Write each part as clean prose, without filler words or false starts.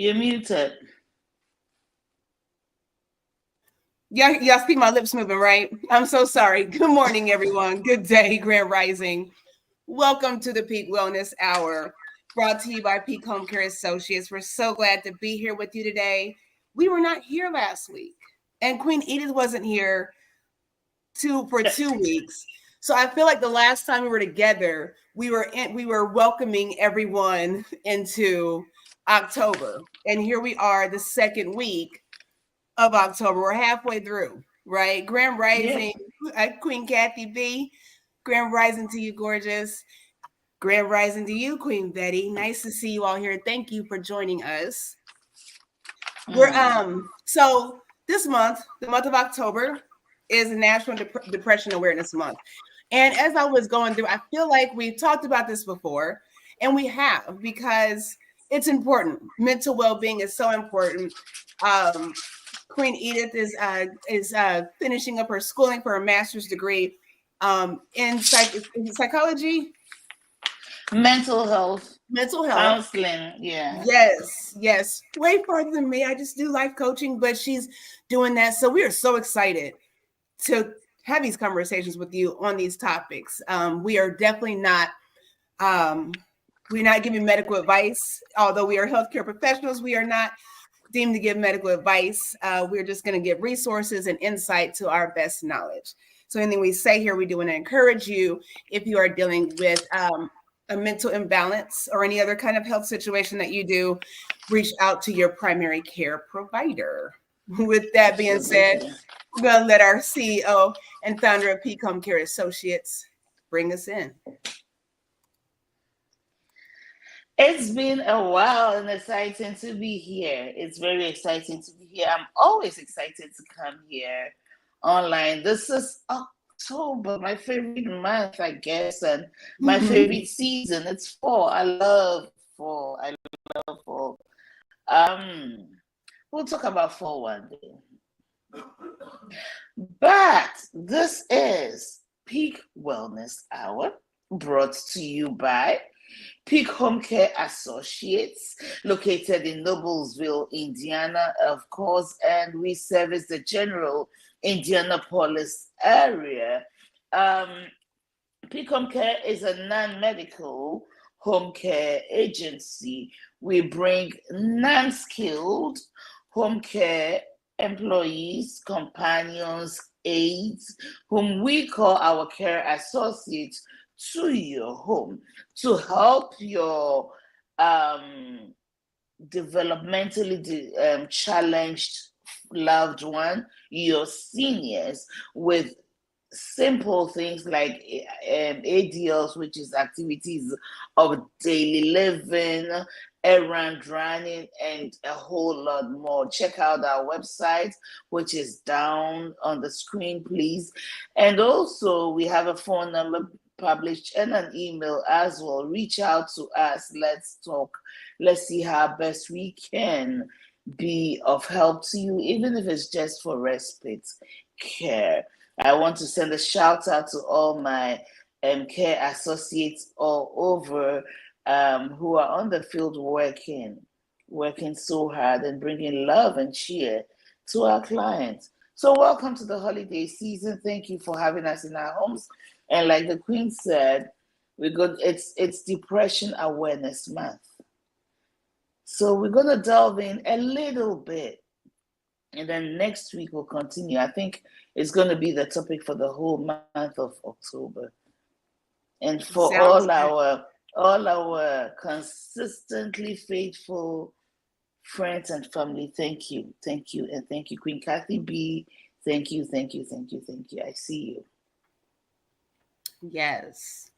You're muted. Yeah, y'all see my lips moving, right? I'm so sorry. Good morning, everyone. Good day, Grand Rising. Welcome to the Peak Wellness Hour, brought to you by Peak Homecare Associates. We're so glad to be here with you today. We were not here last week, and Queen Edith wasn't here for 2 weeks. So I feel like the last time we were together, we were welcoming everyone into October, and here we are, the second week of October. We're halfway through, right? Grand Rising, Yes. Queen Kathy B. Grand Rising to you, gorgeous. Grand Rising to you, Queen Betty. Nice to see you all here. Thank you for joining us. We're Mm. so this month, the month of October, is National Depression Awareness Month. And as I was going through, I feel like we've talked about this before, and we have because it's important. Mental well-being is so important. Um, Queen Edith is finishing up her schooling for a master's degree in psychology, Mental health, mental health. counseling. Yeah. Yes, yes, way farther than me. I just do life coaching, but she's doing that. So we are so excited to have these conversations with you on these topics. We are definitely not. We're not giving medical advice, although we are healthcare professionals. We are not deemed to give medical advice. We're just going to give resources and insight to our best knowledge. So anything we say here, we do want to encourage you if you are dealing with a mental imbalance or any other kind of health situation that you do, reach out to your primary care provider. With that being said, Absolutely. we're going to let our CEO and founder of Peak Home Care Associates bring us in. It's been a while and exciting to be here. It's very exciting to be here. I'm always excited to come here online. This is October, my favorite month, I guess, and my favorite season. It's fall. I love fall. I love fall. Um, we'll talk about fall one day. But this is Peak Wellness Hour brought to you by Peak Home Care Associates, located in Noblesville, Indiana, of course, and we service the general Indianapolis area. Um, Peak Home Care is a non-medical home care agency. We bring non-skilled home care employees, companions, aides, whom we call our care associates, to your home to help your developmentally challenged loved one, your seniors, with simple things like ADLs, which is activities of daily living, errand running, and a whole lot more. Check out our website, which is down on the screen, please. And also, we have a phone number published and an email as well. Reach out to us. Let's talk. Let's see how best we can be of help to you, even if it's just for respite care. I want to send a shout out to all my care associates all over who are on the field working so hard and bringing love and cheer to our clients. So welcome to the holiday season. Thank you for having us in our homes. And like the Queen said, it's Depression Awareness Month. So we're gonna delve in a little bit, and then next week we'll continue. I think it's going to be the topic for the whole month of October. And for Sounds good. all our consistently faithful friends and family, thank you, and thank you, Queen Kathy B. Thank you, thank you, thank you, thank you. I see you. Yes.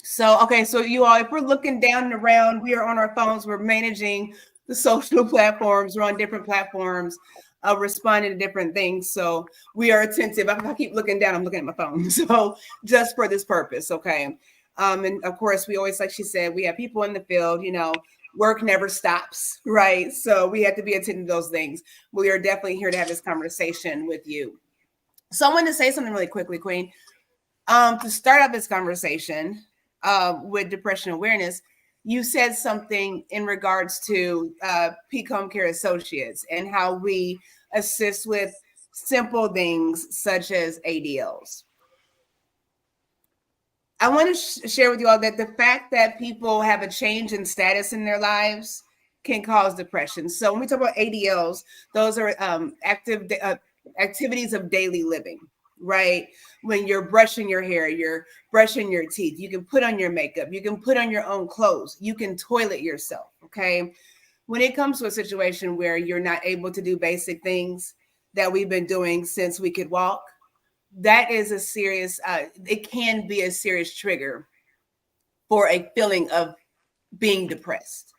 So, okay, so you all, if we're looking down and around, we are on our phones, we're managing the social platforms, we're on different platforms, responding to different things. So we are attentive. If I keep looking down, I'm looking at my phone. So just for this purpose, okay. And of course, we always, like she said, we have people in the field, work never stops, right? So we have to be attentive to those things. We are definitely here to have this conversation with you. So I want to say something really quickly, Queen. To start out this conversation with depression awareness, you said something in regards to Peak Homecare Associates and how we assist with simple things such as ADLs. I want to share with you all that the fact that people have a change in status in their lives can cause depression. So when we talk about ADLs, those are activities of daily living, right? When you're brushing your hair, you're brushing your teeth, you can put on your makeup, you can put on your own clothes, you can toilet yourself, okay? When it comes to a situation where you're not able to do basic things that we've been doing since we could walk, that is a serious, it can be a serious trigger for a feeling of being depressed.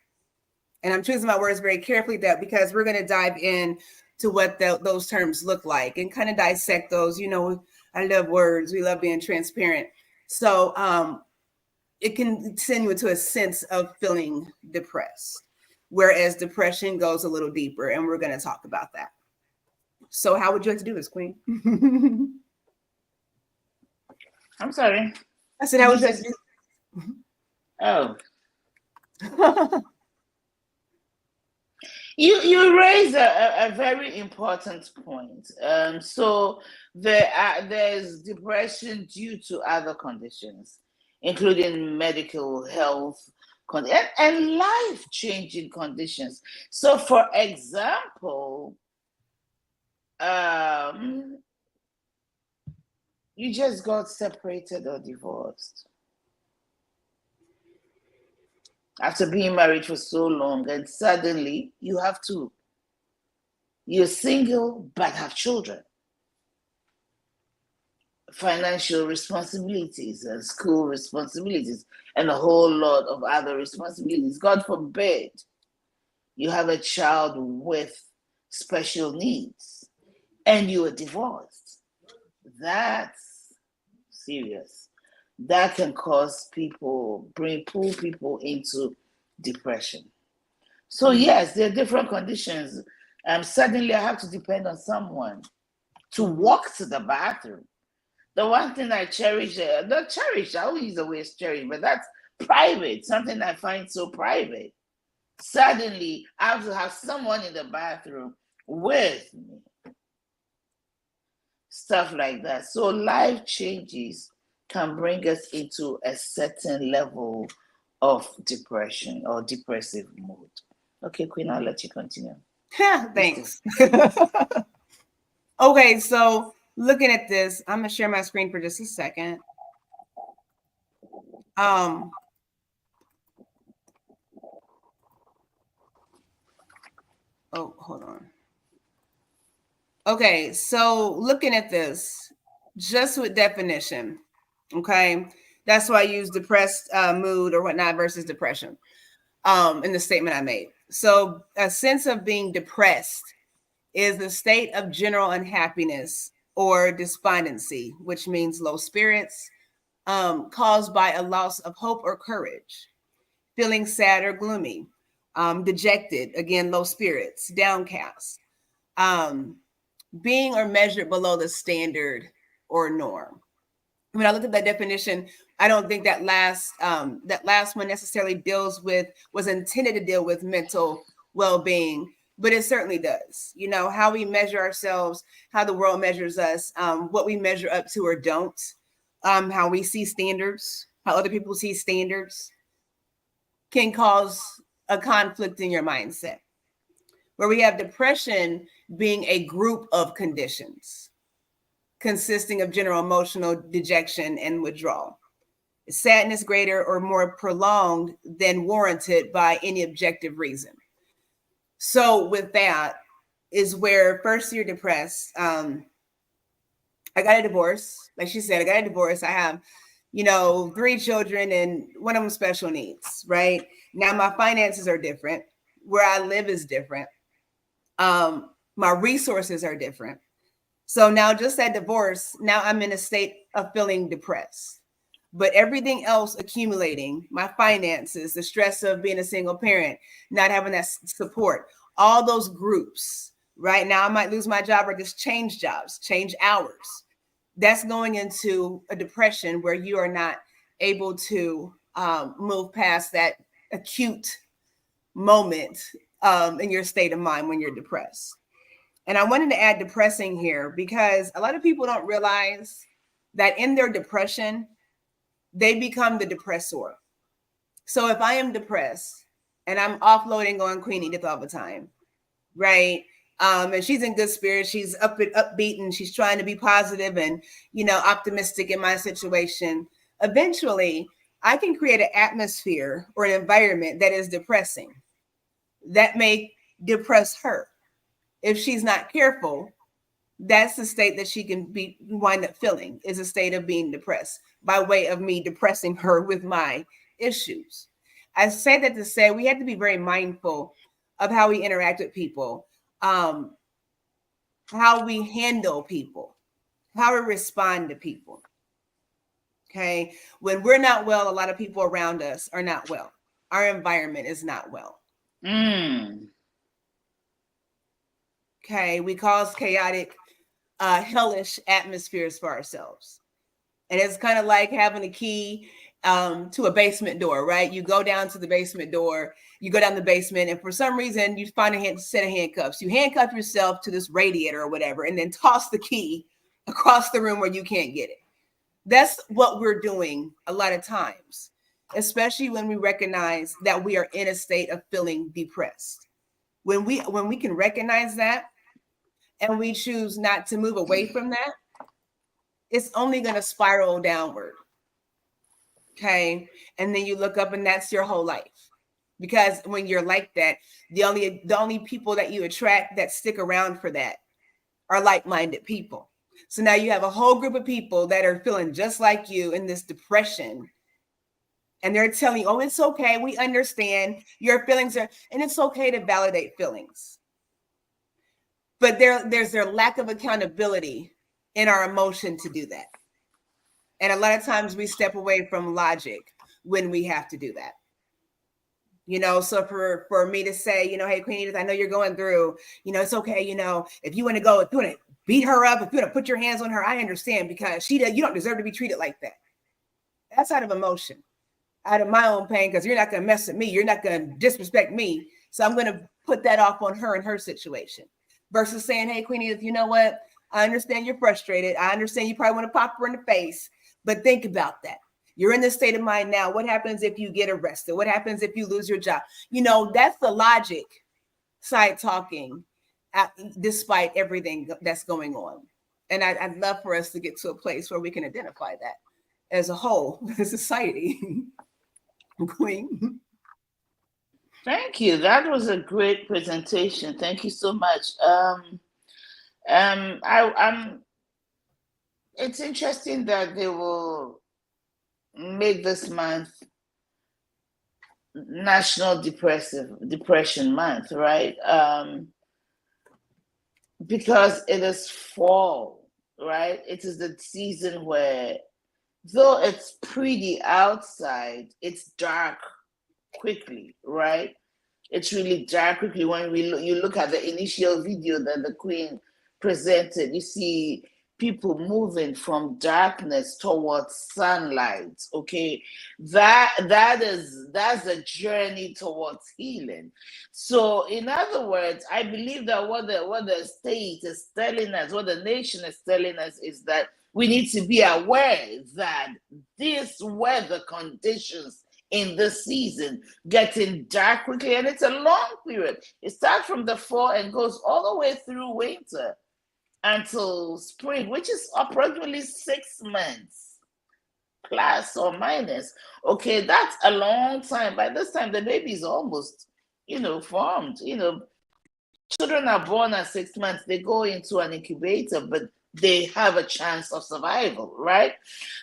And I'm choosing my words very carefully because we're going to dive in to what those terms look like and kind of dissect those. You know, I love words. We love being transparent. So it can send you into a sense of feeling depressed, whereas depression goes a little deeper. And we're going to talk about that. So how would you like to do this, Queen? I'm sorry. I said, how would you like to do this? Oh. You raise a very important point. So there's depression due to other conditions, including medical health and life-changing conditions. So, for example, you just got separated or divorced after being married for so long, and suddenly you're single but have children, financial responsibilities and school responsibilities, and a whole lot of other responsibilities. God forbid you have a child with special needs and you are divorced. That's serious. That can cause pull people into depression. So yes, there are different conditions. Suddenly I have to depend on someone to walk to the bathroom. The one thing I cherish, I always use the word cherish, but that's private, something I find so private. Suddenly I have to have someone in the bathroom with me. Stuff like that. So life changes can bring us into a certain level of depression or depressive mood. Okay, Queen, I'll let you continue. Thanks. Okay, so looking at this, I'm gonna share my screen for just a second. Oh, hold on. Okay, so looking at this, just with definition, okay, that's why I use depressed mood or whatnot versus depression in the statement I made. So a sense of being depressed is the state of general unhappiness or despondency, which means low spirits, caused by a loss of hope or courage, feeling sad or gloomy, dejected, again, low spirits, downcast, being or measured below the standard or norm. When I look at that definition, I don't think that last one necessarily was intended to deal with mental well-being, but it certainly does. You know, how we measure ourselves, how the world measures us, what we measure up to or don't, how we see standards, how other people see standards can cause a conflict in your mindset. Where we have depression being a group of conditions consisting of general emotional dejection and withdrawal. Sadness greater or more prolonged than warranted by any objective reason. So with that is where first you're depressed. I got a divorce. Like she said, I got a divorce. I have, 3 children and one of them special needs, right? Now my finances are different. Where I live is different. My resources are different. So now just that divorce, now I'm in a state of feeling depressed. But everything else accumulating, my finances, the stress of being a single parent, not having that support, all those groups, right? Now I might lose my job or just change jobs, change hours. That's going into a depression where you are not able to move past that acute moment in your state of mind when you're depressed. And I wanted to add depressing here because a lot of people don't realize that in their depression, they become the depressor. So if I am depressed and I'm offloading on Queen Edith all the time, right? And she's in good spirits, she's upbeat, and she's trying to be positive and, optimistic in my situation. Eventually, I can create an atmosphere or an environment that is depressing, that may depress her. If she's not careful, that's the state that she can wind up feeling, is a state of being depressed by way of me depressing her with my issues. I say that to say we have to be very mindful of how we interact with people, how we handle people, how we respond to people. Okay. When we're not well, a lot of people around us are not well. Our environment is not well. Okay. We cause chaotic, hellish atmospheres for ourselves. And it's kind of like having a key to a basement door, right? You go down to the basement door, you go down the basement, and for some reason you find a set of handcuffs. You handcuff yourself to this radiator or whatever, and then toss the key across the room where you can't get it. That's what we're doing a lot of times, especially when we recognize that we are in a state of feeling depressed. When we can recognize that and we choose not to move away from that, it's only going to spiral downward. Okay. And then you look up and that's your whole life. Because when you're like that, the only people that you attract that stick around for that are like-minded people. So now you have a whole group of people that are feeling just like you in this depression. And they're telling you, oh, it's okay. We understand your feelings and it's okay to validate feelings. But there's their lack of accountability in our emotion to do that. And a lot of times we step away from logic when we have to do that. So for me to say, hey, Queen Edith, I know you're going through, it's okay. If you want to beat her up, if you want to put your hands on her, I understand, because you don't deserve to be treated like that. That's out of emotion, out of my own pain, because you're not going to mess with me. You're not going to disrespect me. So I'm going to put that off on her and her situation versus saying, hey, Queen Edith, you know what? I understand you're frustrated. I understand you probably want to pop her in the face, but think about that. You're in this state of mind now. What happens if you get arrested? What happens if you lose your job? That's the logic side talking, despite everything that's going on. And I'd love for us to get to a place where we can identify that as a whole, as a society. Queen. Thank you. That was a great presentation. Thank you so much. It's interesting that they will make this month National Depression Month, right? Because it is fall, right? It is the season where, though it's pretty outside, it's dark quickly, right? It's really dark quickly. When you look at the initial video that the Queen presented, you see people moving from darkness towards sunlight. Okay, that's a journey towards healing. So in other words, I believe that what the state is telling us, what the nation is telling us, is that we need to be aware that these weather conditions in this season getting dark quickly, and it's a long period. It starts from the fall and goes all the way through winter until spring, which is approximately 6 months, plus or minus. Okay, that's a long time. By this time, the baby is almost, formed. Children are born at 6 months. They go into an incubator, but they have a chance of survival, right?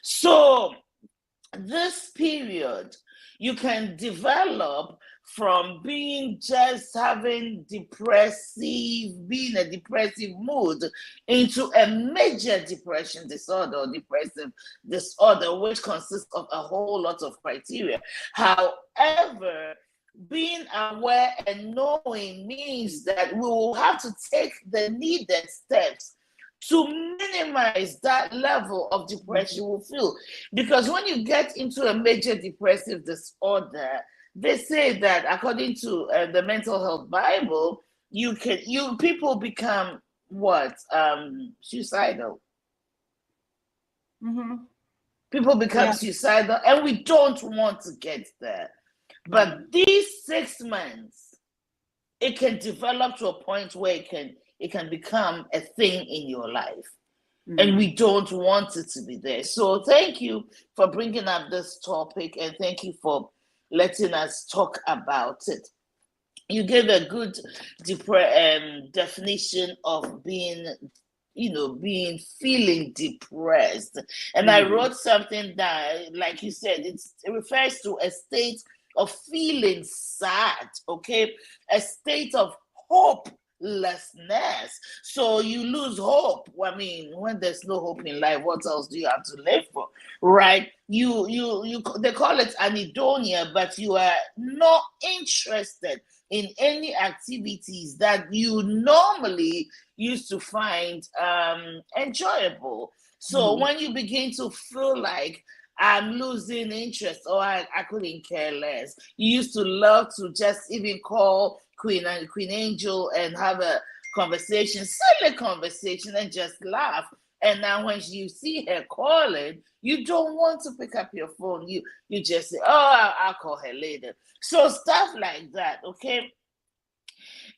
So this period, you can develop from being a depressive mood into a major depression disorder or depressive disorder, which consists of a whole lot of criteria. However, being aware and knowing means that we will have to take the needed steps to minimize that level of depression we feel. Because when you get into a major depressive disorder, they say that according to the mental health Bible, people become what suicidal. Mm-hmm. People become Yeah. suicidal, and we don't want to get there. But these 6 months, it can develop to a point where it can become a thing in your life. And we don't want it to be there. So thank you for bringing up this topic, and thank you for letting us talk about it. You gave a good definition of being, being feeling depressed. And I wrote something that, like you said, it refers to a state of feeling sad, okay? A state of hopelessness. So you lose hope. I mean, when there's no hope in life, what else do you have to live for, right? You they call it anhedonia, but you are not interested in any activities that you normally used to find enjoyable. So when you begin to feel like I'm losing interest, or I couldn't care less. You used to love to just even call Queen Angel and have a conversation, silly conversation, and just laugh. And now when you see her calling, you don't want to pick up your phone. You just say, "Oh, I'll call her later." So stuff like that, okay?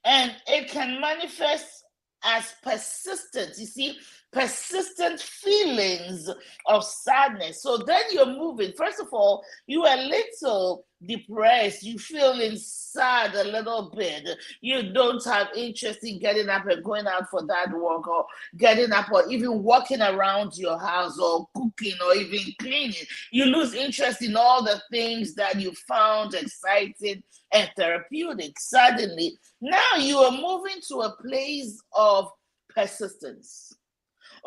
And it can manifest as persistent. You see, persistent feelings of sadness. So then you're moving. First of all, you are a little depressed. You feeling sad a little bit. You don't have interest in getting up and going out for that walk, or getting up, or even walking around your house, or cooking, or even cleaning. You lose interest in all the things that you found exciting and therapeutic. Suddenly, now you are moving to a place of persistence.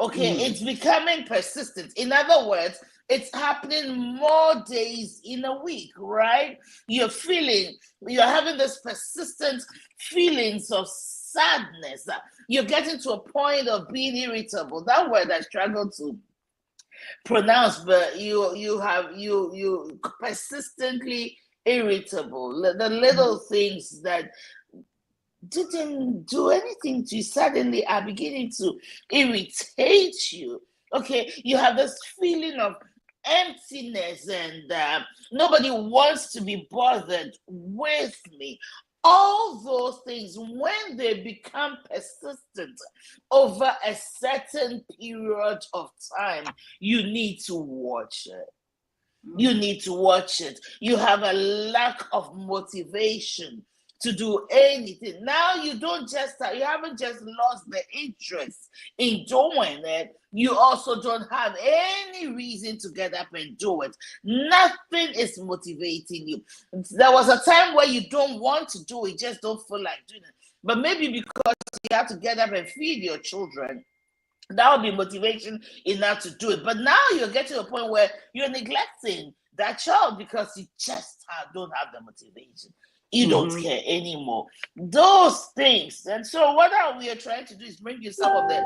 Okay, it's becoming persistent. In other words, it's happening more days in a week, right? You're having this persistent feelings of sadness. You're getting to a point of being irritable. That word I struggle to pronounce, but you persistently irritable. The little things that didn't do anything to you suddenly are beginning to irritate you. Okay, you have this feeling of emptiness, and nobody wants to be bothered with me. All those things, when they become persistent over a certain period of time, you need to watch it. You need to watch it. You have a lack of motivation to do anything. Now you haven't just lost the interest in doing it. You also don't have any reason to get up and do it. Nothing is motivating you. There was a time where you don't want to do it, just don't feel like doing it. But maybe because you have to get up and feed your children, that would be motivation enough to do it. But now you're getting to a point where you're neglecting that child because you just don't have the motivation. You don't care anymore. Those things. And so what we are trying to do is bring you some of the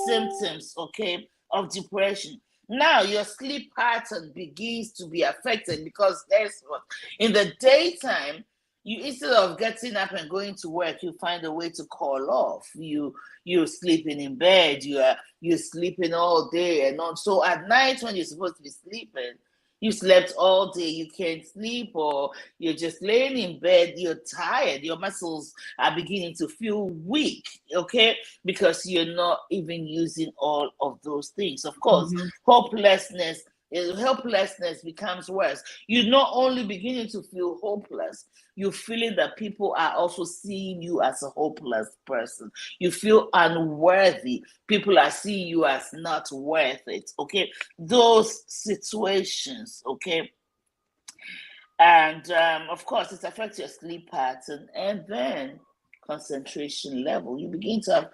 symptoms, okay, of depression. Now your sleep pattern begins to be affected, because there's what in the daytime, you, instead of getting up and going to work, you find a way to call off. You're sleeping in bed. You're sleeping all day and on. So at night, when you're supposed to be sleeping, you slept all day, you can't sleep, or you're just laying in bed, you're tired, your muscles are beginning to feel weak, okay? Because you're not even using all of those things. Of course, helplessness becomes worse. You're not only beginning to feel hopeless, you're feeling that people are also seeing you as a hopeless person. You feel unworthy. People are seeing you as not worth it, okay? Those situations, okay? And of course, it affects your sleep pattern and then concentration level. You begin to have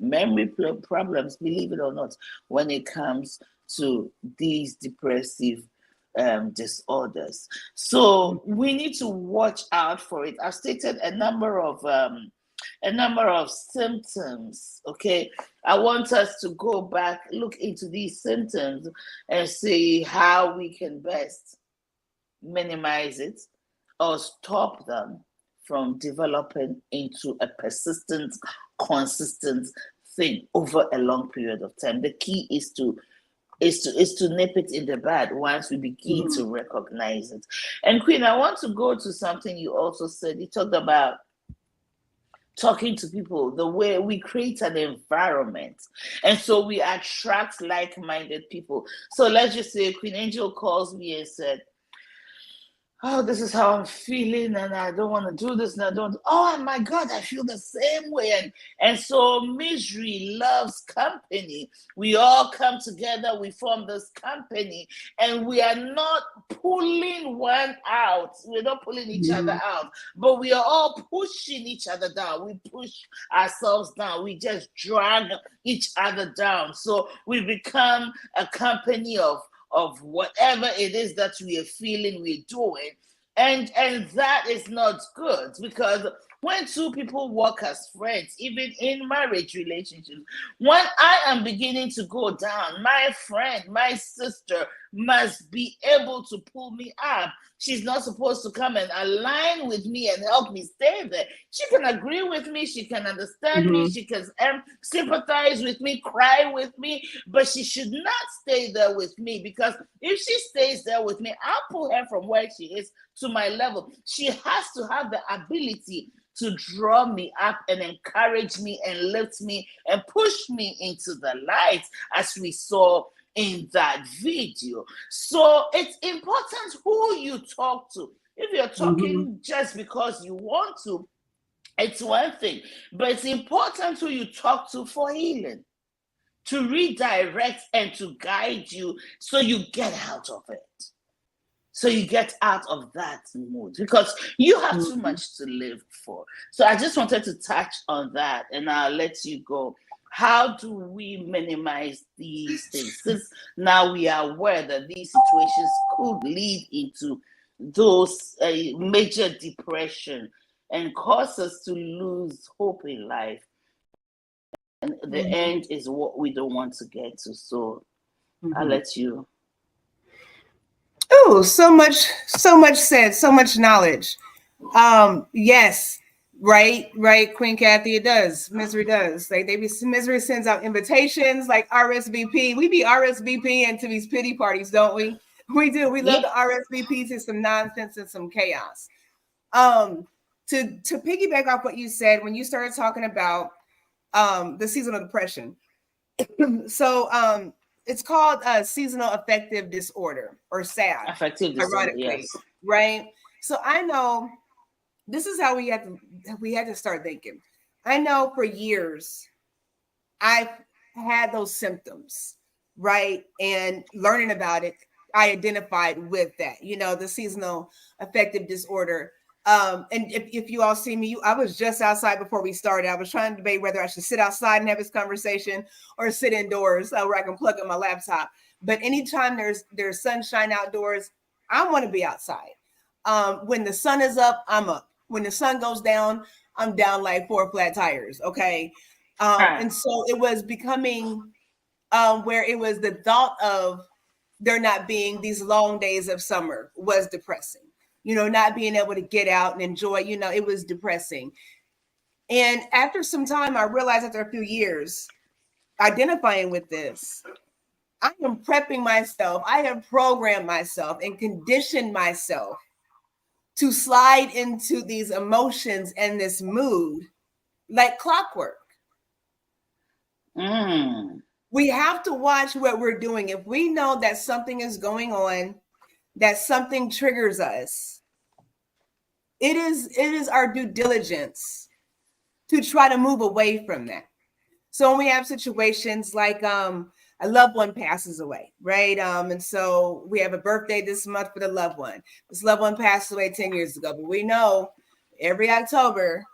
memory problems, believe it or not, when it comes to these depressive disorders. So we need to watch out for it. I've stated a number of symptoms. Okay, I want us to go back, look into these symptoms, and see how we can best minimize it, or stop them from developing into a persistent, consistent thing over a long period of time. The key is to nip it in the bud once we begin to recognize it. And Queen, I want to go to something you also said. You talked about talking to people, the way we create an environment, and so we attract like-minded people. So let's just say Queen Angel calls me and said, oh, this is how I'm feeling, and I don't want to do this, and I don't. Oh my God, I feel the same way, and so misery loves company. We all come together, we form this company, and we are not pulling one out. We're not pulling each other out, but we are all pushing each other down. We push ourselves down. We just drag each other down. So we become a company of whatever it is that we are feeling we're doing. And that is not good, because when two people work as friends, even in marriage relationships, when I am beginning to go down, my friend, my sister must be able to pull me up. She's not supposed to come and align with me and help me stay there. She can agree with me, she can understand me, she can sympathize with me, cry with me, but she should not stay there with me, because if she stays there with me, I'll pull her from where she is to my level. She has to have the ability to draw me up and encourage me and lift me and push me into the light, as we saw in that video. So it's important who you talk to. If you're talking just because you want to, it's one thing, but it's important who you talk to for healing, to redirect and to guide you so you get out of it. So you get out of that mood, because you have too much to live for. So I just wanted to touch on that, and I'll let you go. How do we minimize these things? Since now we are aware that these situations could lead into those major depression and cause us to lose hope in life. And the end is what we don't want to get to. So I'll let you. Oh, so much said, so much knowledge. Yes, right, Queen Kathy, it does. Misery does. Like misery sends out invitations like RSVP. We be RSVP into these pity parties, don't we? We do. We love the RSVP to some nonsense and some chaos. To piggyback off what you said when you started talking about the seasonal depression. So it's called seasonal affective disorder, or SAD. Affective disorder, yes. Right. So I know this is how we had to start thinking. I know for years I've had those symptoms, right? And learning about it, I identified with that, the seasonal affective disorder. And if you all see me, I was just outside before we started. I was trying to debate whether I should sit outside and have this conversation or sit indoors where I can plug in my laptop. But anytime there's sunshine outdoors, I want to be outside. When the sun is up, I'm up. When the sun goes down, I'm down like 4 flat tires. Okay. And so it was becoming where it was the thought of there not being these long days of summer was depressing. Not being able to get out and enjoy, it was depressing. And after some time, I realized after a few years identifying with this, I am prepping myself. I have programmed myself and conditioned myself to slide into these emotions and this mood like clockwork. We have to watch what we're doing. If we know that something is going on, that something triggers us, it is our due diligence to try to move away from that. So when we have situations like a loved one passes away, right? And so we have a birthday this month for the loved one. This loved one passed away 10 years ago, but we know every October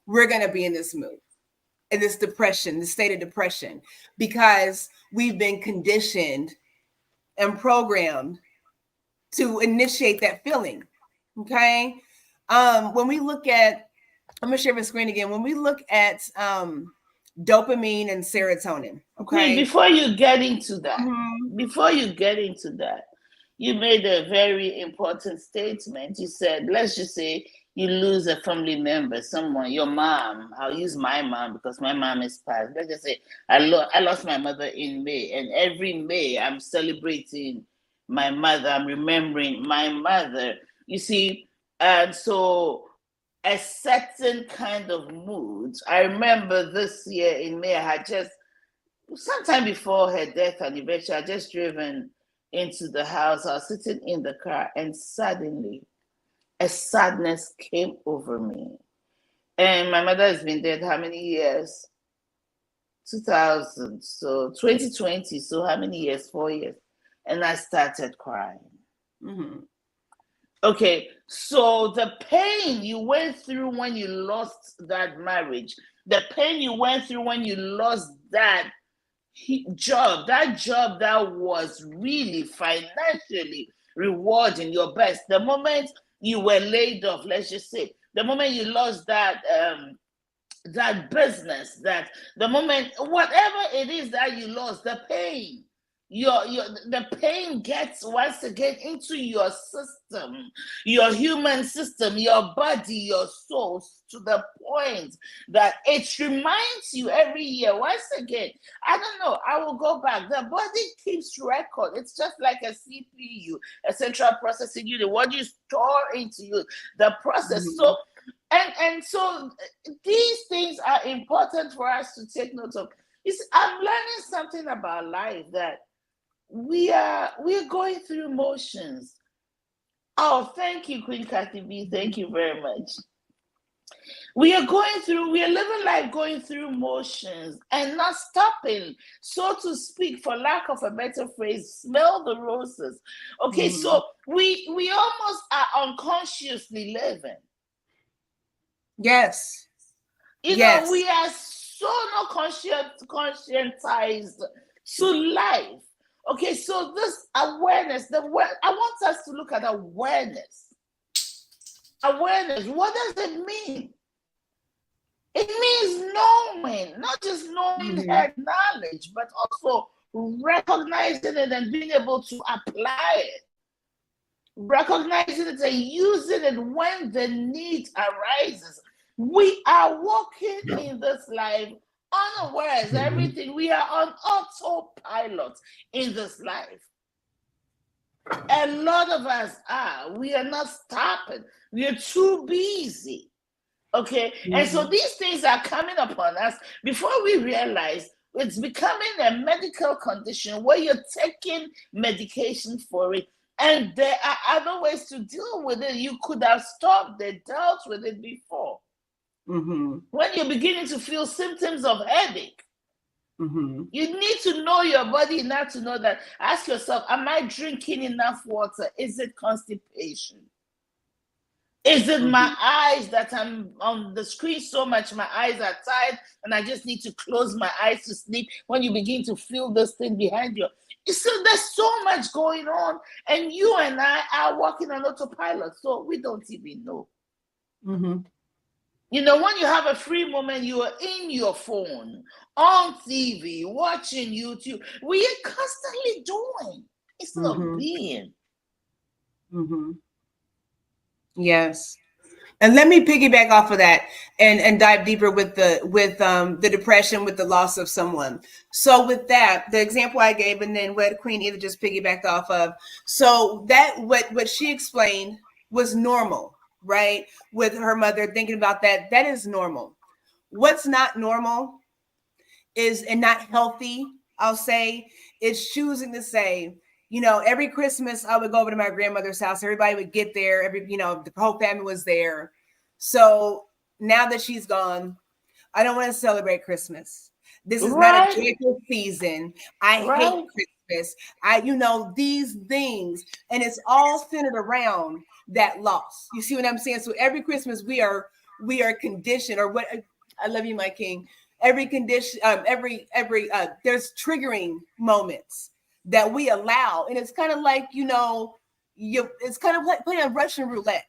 we're going to be in this mood, in this depression, this state of depression, because we've been conditioned and programmed to initiate that feeling. Okay. When we look at, I'm gonna share my screen again. When we look at dopamine and serotonin. Okay. Before you get into that, you made a very important statement. You said, let's just say you lose a family member, someone, your mom. I'll use my mom because my mom is passed. Let's just say I lost my mother in May, and every May I'm celebrating my mother. I'm remembering my mother. You see, and so a certain kind of mood. I remember this year in May, I had just sometime before her death anniversary, I just driven into the house. I was sitting in the car, and suddenly a sadness came over me. And my mother has been dead how many years? 2000. So 2020. So how many years? 4 years. And I started crying. Mm-hmm. Okay, so the pain you went through when you lost that marriage, the pain you went through when you lost that job that was really financially rewarding, your best, the moment you were laid off, let's just say, the moment you lost that business, that the moment, whatever it is that you lost, the pain, the pain gets once again into your system, your human system, your body, your soul, to the point that it reminds you every year. Once again, I don't know, I will go back. The body keeps record. It's just like a CPU, a central processing unit. What you store into you, the process. Mm-hmm. So and so these things are important for us to take note of. You see, I'm learning something about life, that we're going through motions. Oh, thank you, Queen Kathy B. Thank you very much. We are living life going through motions and not stopping, so to speak, for lack of a better phrase, smell the roses. Okay, Mm-hmm. so we almost are unconsciously living. Yes. You know, we are so not conscientized to life. Okay, so this awareness, I want us to look at awareness. Awareness, what does it mean? It means knowing, not just knowing head knowledge, but also recognizing it and being able to apply it. Recognizing it and using it when the need arises. We are walking in this life unawares. Everything, we are on autopilot in this life. A lot of us are. We are not stopping. We are too busy. Okay. And so these things are coming upon us before we realize it's becoming a medical condition where you're taking medication for it. And there are other ways to deal with it. You could have stopped it, dealt with it before. Mm-hmm. When you're beginning to feel symptoms of headache, mm-hmm. you need to know your body enough to know that. Ask yourself, am I drinking enough water? Is it constipation? Is it my eyes that I'm on the screen so much, my eyes are tired and I just need to close my eyes to sleep? When you begin to feel this thing behind you. So there's so much going on, and you and I are walking on autopilot, so we don't even know. Mm-hmm. You know, when you have a free moment, you are in your phone, on TV, watching YouTube. We are constantly doing instead of being. Mm-hmm. Yes. And let me piggyback off of that and dive deeper with the depression, with the loss of someone. So with that, the example I gave, and then what Queen Edith just piggybacked off of. So that what she explained was normal, right? With her mother thinking about that is normal. What's not normal is, and not healthy, I'll say, is choosing to say, you know, every Christmas I would go over to my grandmother's house. Everybody would get there. The whole family was there. So now that she's gone, I don't want to celebrate Christmas. This is not a joyful season. I hate Christmas. These things, and it's all centered around that loss. You see what I'm saying? So every Christmas we are conditioned, or what? I love you, my king. Every condition, there's triggering moments that we allow, and it's kind of like it's kind of like playing Russian roulette,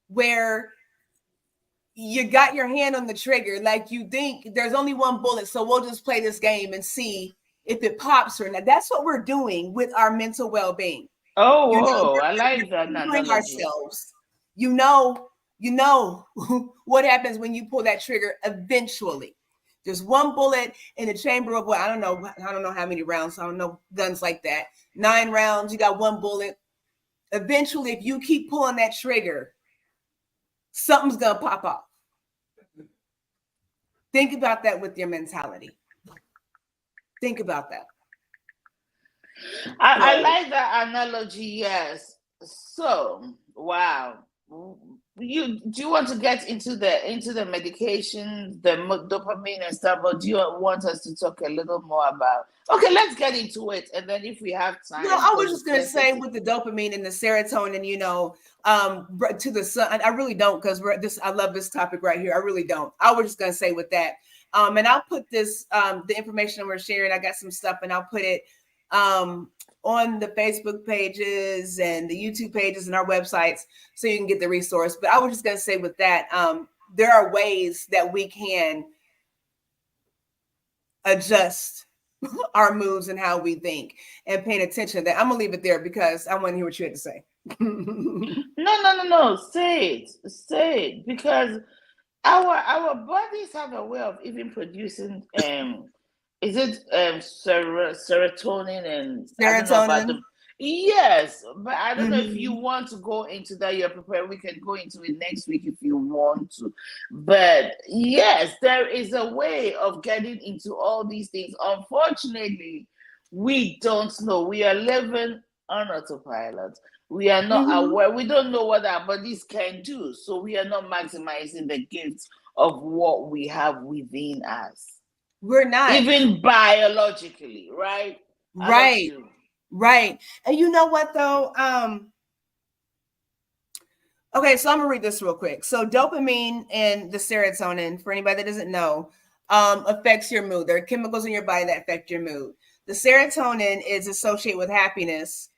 where you got your hand on the trigger, like you think there's only one bullet, so we'll just play this game and see if it pops or not. That's what we're doing with our mental well-being. Oh, You know, whoa, I like that we're triggering analogy. ourselves. You know what happens when you pull that trigger eventually. There's one bullet in the chamber of what I don't know how many rounds. I don't know guns like that. 9 rounds, you got one bullet. Eventually, if you keep pulling that trigger, something's gonna pop off. Think about that with your mentality. Think about that. I like that analogy, yes. So, wow. Do you want to get into the medication, the dopamine and stuff, or do you want us to talk a little more about? Okay, let's get into it, and then if we have time, No, I was because just it's gonna say 10:30. with the dopamine and the serotonin, to the sun. I really don't, because I love this topic right here. I really don't. I was just gonna say with that, and I'll put this the information we're sharing. I got some stuff, and I'll put it on the Facebook pages and the YouTube pages and our websites, so you can get the resource. But I was just gonna say with that, there are ways that we can adjust our moves and how we think and paying attention to that. I'm gonna leave it there because I want to hear what you had to say. No. Say it, because our bodies have a way of even producing is it serotonin, and I don't know about Serotonin. the, yes, but I don't know if you Mm-hmm. want to go into that. You're prepared. We can go into it next week if you want to. But yes, there is a way of getting into all these things. Unfortunately, we don't know. We are living on autopilot. We are not Mm-hmm. aware. We don't know what our bodies can do. So we are not maximizing the gifts of what we have within us, We're not. even biologically, right? How about Right. you? Right. And you know what though? Okay, so I'm gonna read this real quick. So dopamine and the serotonin, for anybody that doesn't know, affects your mood. There are chemicals in your body that affect your mood. The serotonin is associated with happiness,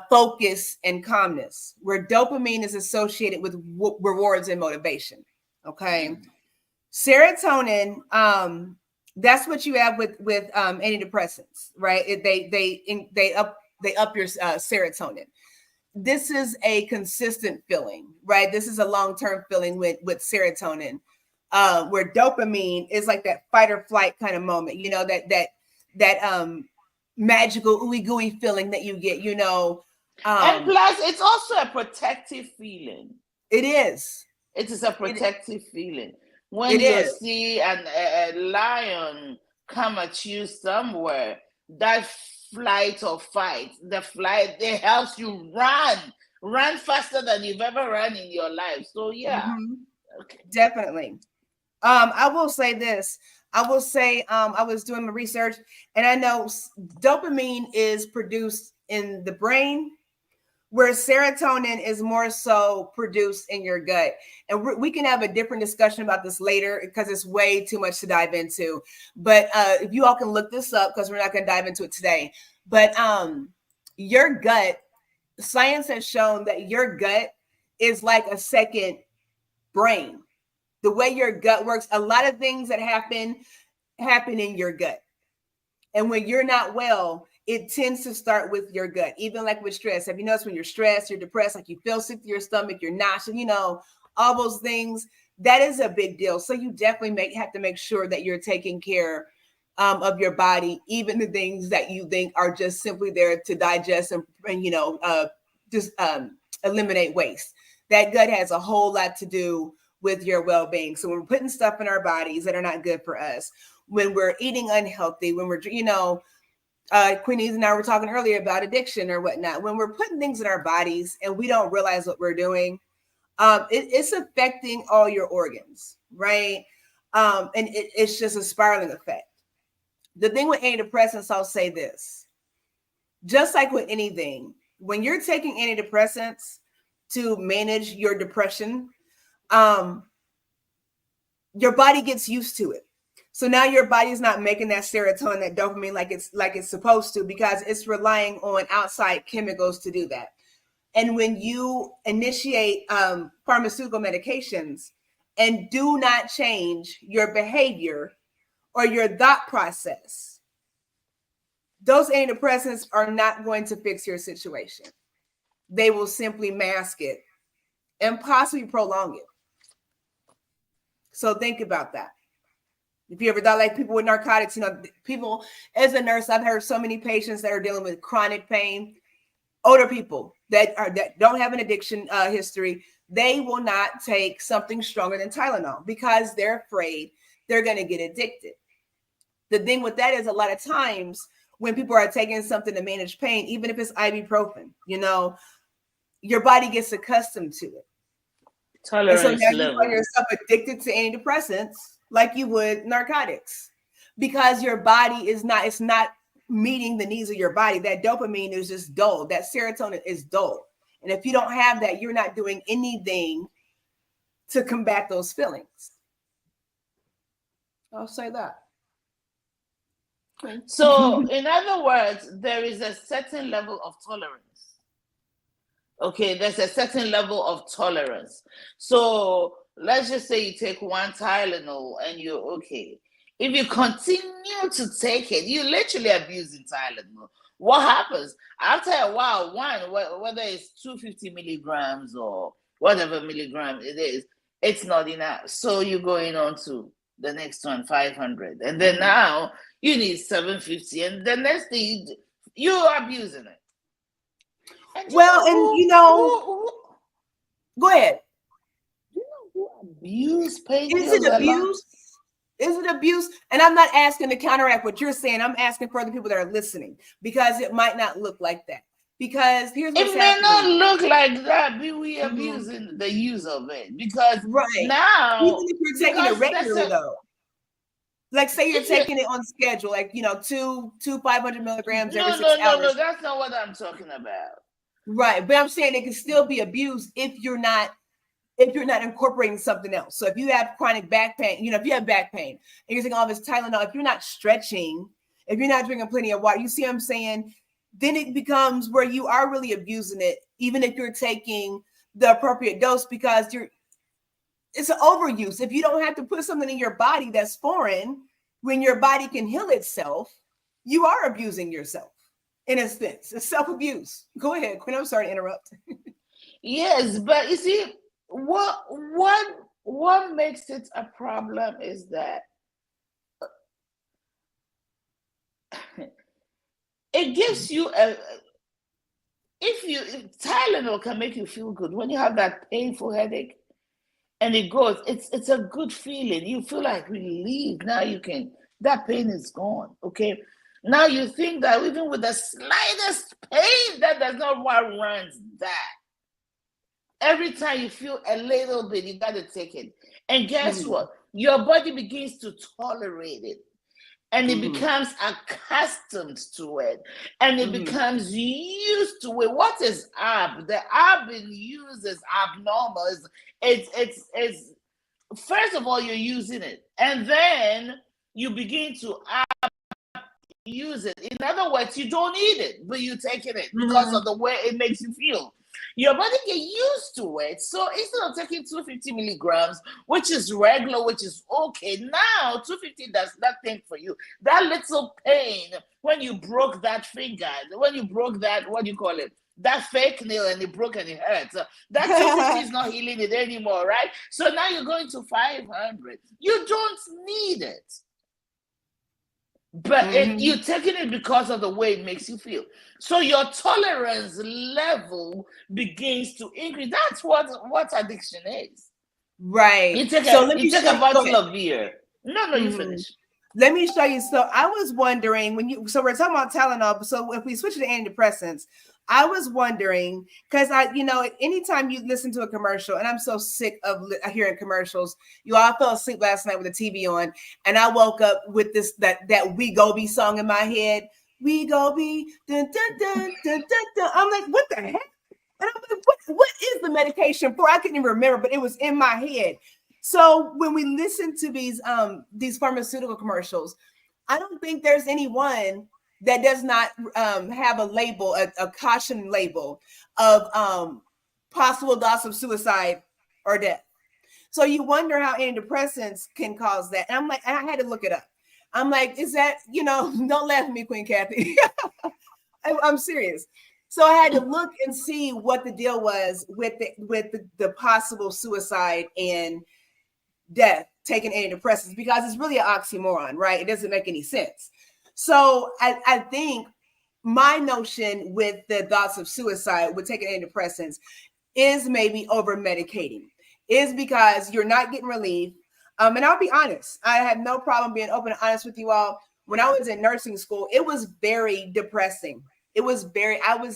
focus, and calmness, where dopamine is associated with rewards and motivation. Okay, serotonin, that's what you have with antidepressants, right? They up your serotonin. This is a consistent feeling, right? This is a long-term feeling with serotonin, where dopamine is like that fight or flight kind of moment, that magical ooey gooey feeling that you get, And um, plus, it's also a protective feeling. it is. It is a It, protective feeling. When it you is. see a lion come at you somewhere, that flight or fight, the flight, it helps you run faster than you've ever run in your life. So yeah, Mm-hmm. okay. Definitely. I will say this. I will say I was doing my research, and I know dopamine is produced in the brain, where serotonin is more so produced in your gut. And we can have a different discussion about this later because it's way too much to dive into. But if you all can look this up, because we're not going to dive into it today. But your gut, science has shown that your gut is like a second brain. The way your gut works, a lot of things that happen in your gut. And when you're not well, it tends to start with your gut. Even like with stress. Have you noticed when you're stressed, you're depressed, like you feel sick to your stomach, you're nauseous, all those things? That is a big deal. So you definitely have to make sure that you're taking care of your body, even the things that you think are just simply there to digest and just eliminate waste. That gut has a whole lot to do with your well-being. So when we're putting stuff in our bodies that are not good for us, when we're eating unhealthy, when we're, Queenie and I were talking earlier about addiction or whatnot, when we're putting things in our bodies and we don't realize what we're doing, it's affecting all your organs, right? And it's just a spiraling effect. The thing with antidepressants, I'll say this, just like with anything, when you're taking antidepressants to manage your depression, um, your body gets used to it. So now your body's not making that serotonin, that dopamine like it's supposed to, because it's relying on outside chemicals to do that. And when you initiate pharmaceutical medications and do not change your behavior or your thought process, those antidepressants are not going to fix your situation. they will simply mask it and possibly prolong it. So think about that. If you ever thought, like, people with narcotics, people, as a nurse, I've heard so many patients that are dealing with chronic pain, older people that don't have an addiction history, they will not take something stronger than Tylenol because they're afraid they're going to get addicted. The thing with that is, a lot of times when people are taking something to manage pain, even if it's ibuprofen, your body gets accustomed to it. Tolerance and so now level. you find yourself addicted to antidepressants like you would narcotics, because your body it's not meeting the needs of your body. That dopamine is just dull. That serotonin is dull. And if you don't have that, you're not doing anything to combat those feelings. I'll say that. So, in other words, there is a certain level of tolerance. Okay, there's a certain level of tolerance. So, let's just say you take one Tylenol and you're okay. If you continue to take it, you're literally abusing Tylenol. What happens? After a while, whether it's 250 milligrams or whatever milligram it is, it's not enough. So you're going on to the next one, 500. And then now you need 750. And the next thing, you're abusing it. And go ahead. You know who abuse painkillers? Is it abuse? Is it abuse? And I'm not asking to counteract what you're saying. I'm asking for the people that are listening, because it might not look like that. Because here's what's happening. It may not look like that, but we abusing the use of it. Because now, even if you're taking it regularly, though, like say you're taking it on schedule, like two 500 milligrams every 6 hours. No, that's not what I'm talking about. Right, but I'm saying it can still be abused if you're not incorporating something else. So if you have chronic back pain, if you have back pain and you're taking all this Tylenol, if you're not stretching, if you're not drinking plenty of water, you see what I'm saying? Then it becomes where you are really abusing it, even if you're taking the appropriate dose, because it's an overuse. If you don't have to put something in your body that's foreign, when your body can heal itself, you are abusing yourself. In a sense, it's self-abuse. Go ahead, Quinn. I'm sorry to interrupt. Yes, but you see, what makes it a problem is that it gives you if Tylenol can make you feel good when you have that painful headache and it goes, it's a good feeling. You feel like relief. Now that pain is gone. Okay. Now you think that even with the slightest pain, that does not warrant that. Every time you feel a little bit, you got to take it. And guess what? Your body begins to tolerate it. And it becomes accustomed to it. And it becomes used to it. What is ab? The ab in use is abnormal. It's first of all, you're using it. And then you begin to use it. In other words, you don't need it, but you're taking it because of the way it makes you feel. Your body get used to it. So instead of taking 250 milligrams, which is regular, which is okay, now 250 does nothing for you. That little pain when you broke that finger, when you broke that, what do you call it? That fake nail and it broke and it hurts. That 250 is not healing it anymore, right? So now you're going to 500. You don't need it. But you're taking it because of the way it makes you feel. So your tolerance level begins to increase. That's what addiction is. Right. You take a bottle of beer. No, you finish. Let me show you. So I was wondering so we're talking about Tylenol. So if we switch to antidepressants, I was wondering, because anytime you listen to a commercial, and I'm so sick of hearing commercials, you all fell asleep last night with the TV on, and I woke up with this that We Go Be song in my head. We go be dun, dun, dun, dun, dun, dun. I'm like, what the heck? And I'm like, what is the medication for? I couldn't even remember, but it was in my head. So when we listen to these pharmaceutical commercials, I don't think there's anyone that does not have a label, a caution label of possible loss of suicide or death. So you wonder how antidepressants can cause that. And I'm like, I had to look it up. I'm like, is that, don't laugh at me, Queen Kathy. I'm serious. So I had to look and see what the deal was with the possible suicide and death taking antidepressants, because it's really an oxymoron, right? It doesn't make any sense. So I think my notion with the thoughts of suicide with taking antidepressants is maybe over medicating, is because you're not getting relief. And I'll be honest, I have no problem being open and honest with you all. When I was in nursing school, it was very depressing. I was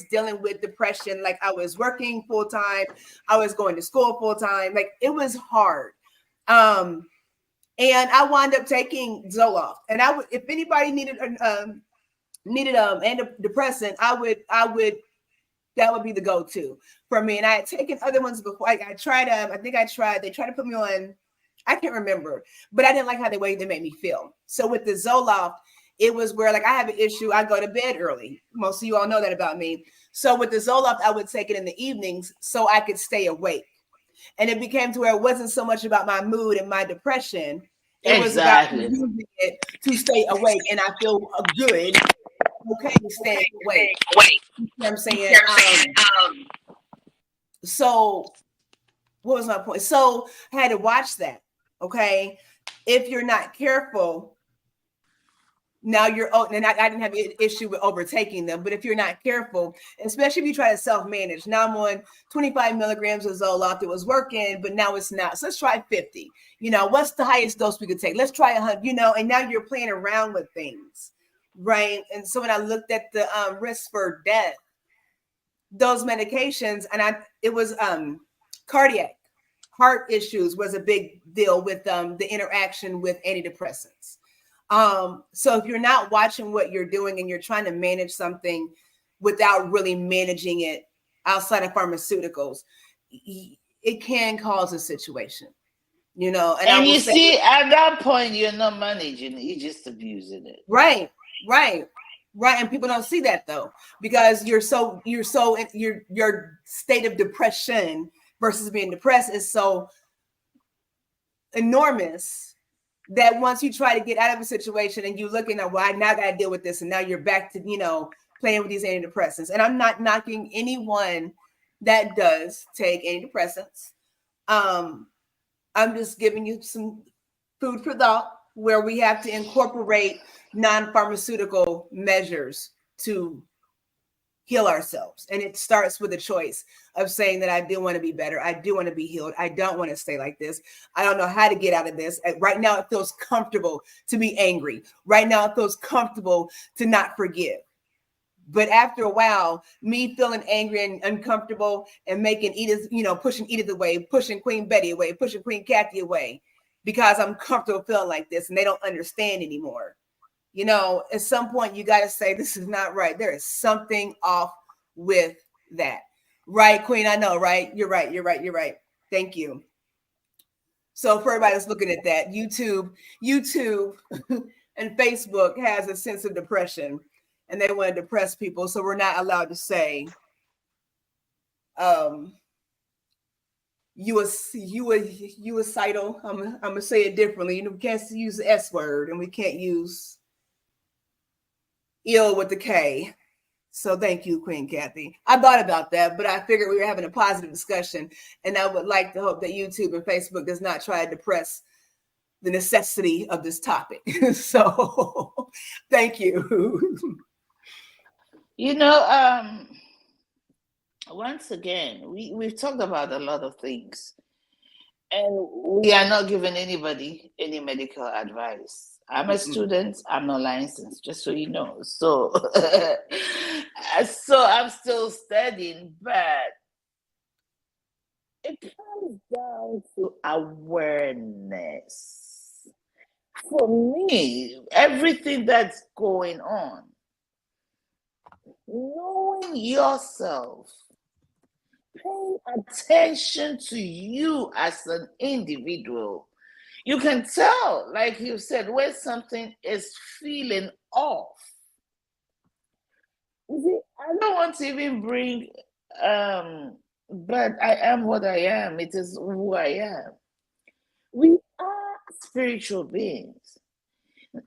dealing with depression. Like, I was working full time. I was going to school full time. Like, it was hard. And I wound up taking Zoloft. And I would, if anybody needed antidepressant, I would that would be the go-to for me. And I had taken other ones before. I tried, they tried to put me on, I can't remember, but I didn't like how they made me feel. So with the Zoloft, it was where, like, I have an issue. I go to bed early. Most of you all know that about me. So with the Zoloft, I would take it in the evenings so I could stay awake. And it became to where it wasn't so much about my mood and my depression. It was about using it to stay awake. And I feel good, okay, staying awake. You know what I'm saying? So what was my point? So I had to watch that. Okay. If you're not careful, now you're, and I didn't have an issue with overtaking them, but if you're not careful, especially if you try to self-manage, now I'm on 25 milligrams of Zoloft. It was working, but now it's not. So let's try 50. You know, what's the highest dose we could take? Let's try 100, you know, and now you're playing around with things, right? And so when I looked at the risk for death, those medications, and it was cardiac, heart issues was a big deal with the interaction with antidepressants. So if you're not watching what you're doing and you're trying to manage something without really managing it outside of pharmaceuticals, it can cause a situation, you know. And you see, at that point, you're not managing it, you're just abusing it. Right. And people don't see that, though, because your state of depression versus being depressed is so enormous that once you try to get out of a situation and you looking at, well, I now got to deal with this, and now you're back to, you know, playing with these antidepressants. And I'm not knocking anyone that does take antidepressants. I'm just giving you some food for thought, where we have to incorporate non-pharmaceutical measures to heal ourselves. And it starts with a choice of saying that I do want to be better. I do want to be healed. I don't want to stay like this. I don't know how to get out of this. Right now, it feels comfortable to be angry. Right now, it feels comfortable to not forgive. But after a while, me feeling angry and uncomfortable and making Edith, you know, pushing Edith away, pushing Queen Betty away, pushing Queen Kathy away, because I'm comfortable feeling like this and they don't understand anymore. You know, at some point you got to say, this is not right. There is something off with that. Right, Queen? I know, right? You're right. Thank you. So for everybody that's looking at that, YouTube and Facebook has a sense of depression, and they want to depress people. So we're not allowed to say, suicidal. I'm gonna say it differently. You know, we can't use the S word, and we can't use ill with the K. So thank you, Queen Kathy. I thought about that, but I figured we were having a positive discussion, and I would like to hope that YouTube and Facebook does not try to depress the necessity of this topic. So thank you. You know, once again, we've talked about a lot of things, and we are not giving anybody any medical advice. I'm a student. I'm not licensed, just so you know. So, so I'm still studying, but it comes down to awareness. For me, everything that's going on, knowing yourself, paying attention to you as an individual. You can tell, like you said, when something is feeling off. I don't want to even bring, but I am what I am. It is who I am. We are spiritual beings.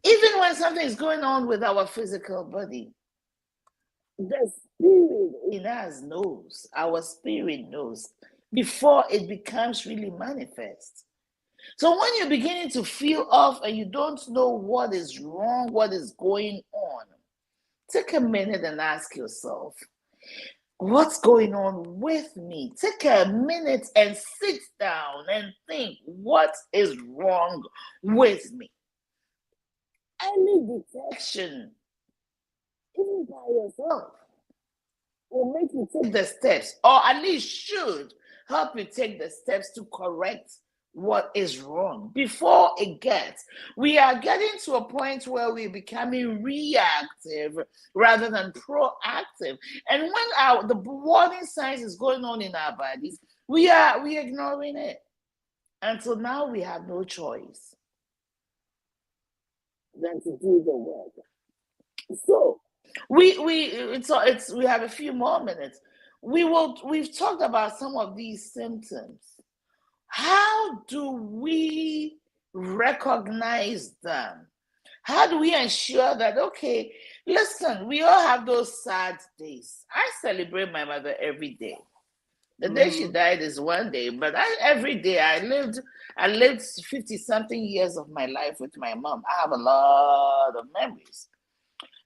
Even when something is going on with our physical body, The spirit in us knows, our spirit knows before it becomes really manifest. So when you're beginning to feel off and you don't know what is wrong, what is going on, take a minute and ask yourself, what's going on with me? Take a minute and sit down and think, what is wrong with me? Any detection, even by yourself, will make you take the steps, or at least should help you take the steps to correct what is wrong before it gets. We are getting to a point where we're becoming reactive rather than proactive. And when the warning signs is going on in our bodies, we are ignoring it. Until now, we have no choice than to do the work. So we have a few more minutes. We've talked about some of these symptoms. How do we recognize them? How do we ensure that, okay, listen, we all have those sad days. I celebrate my mother every day. The day she died is one day, but every day I lived 50-something years of my life with my mom. I have a lot of memories.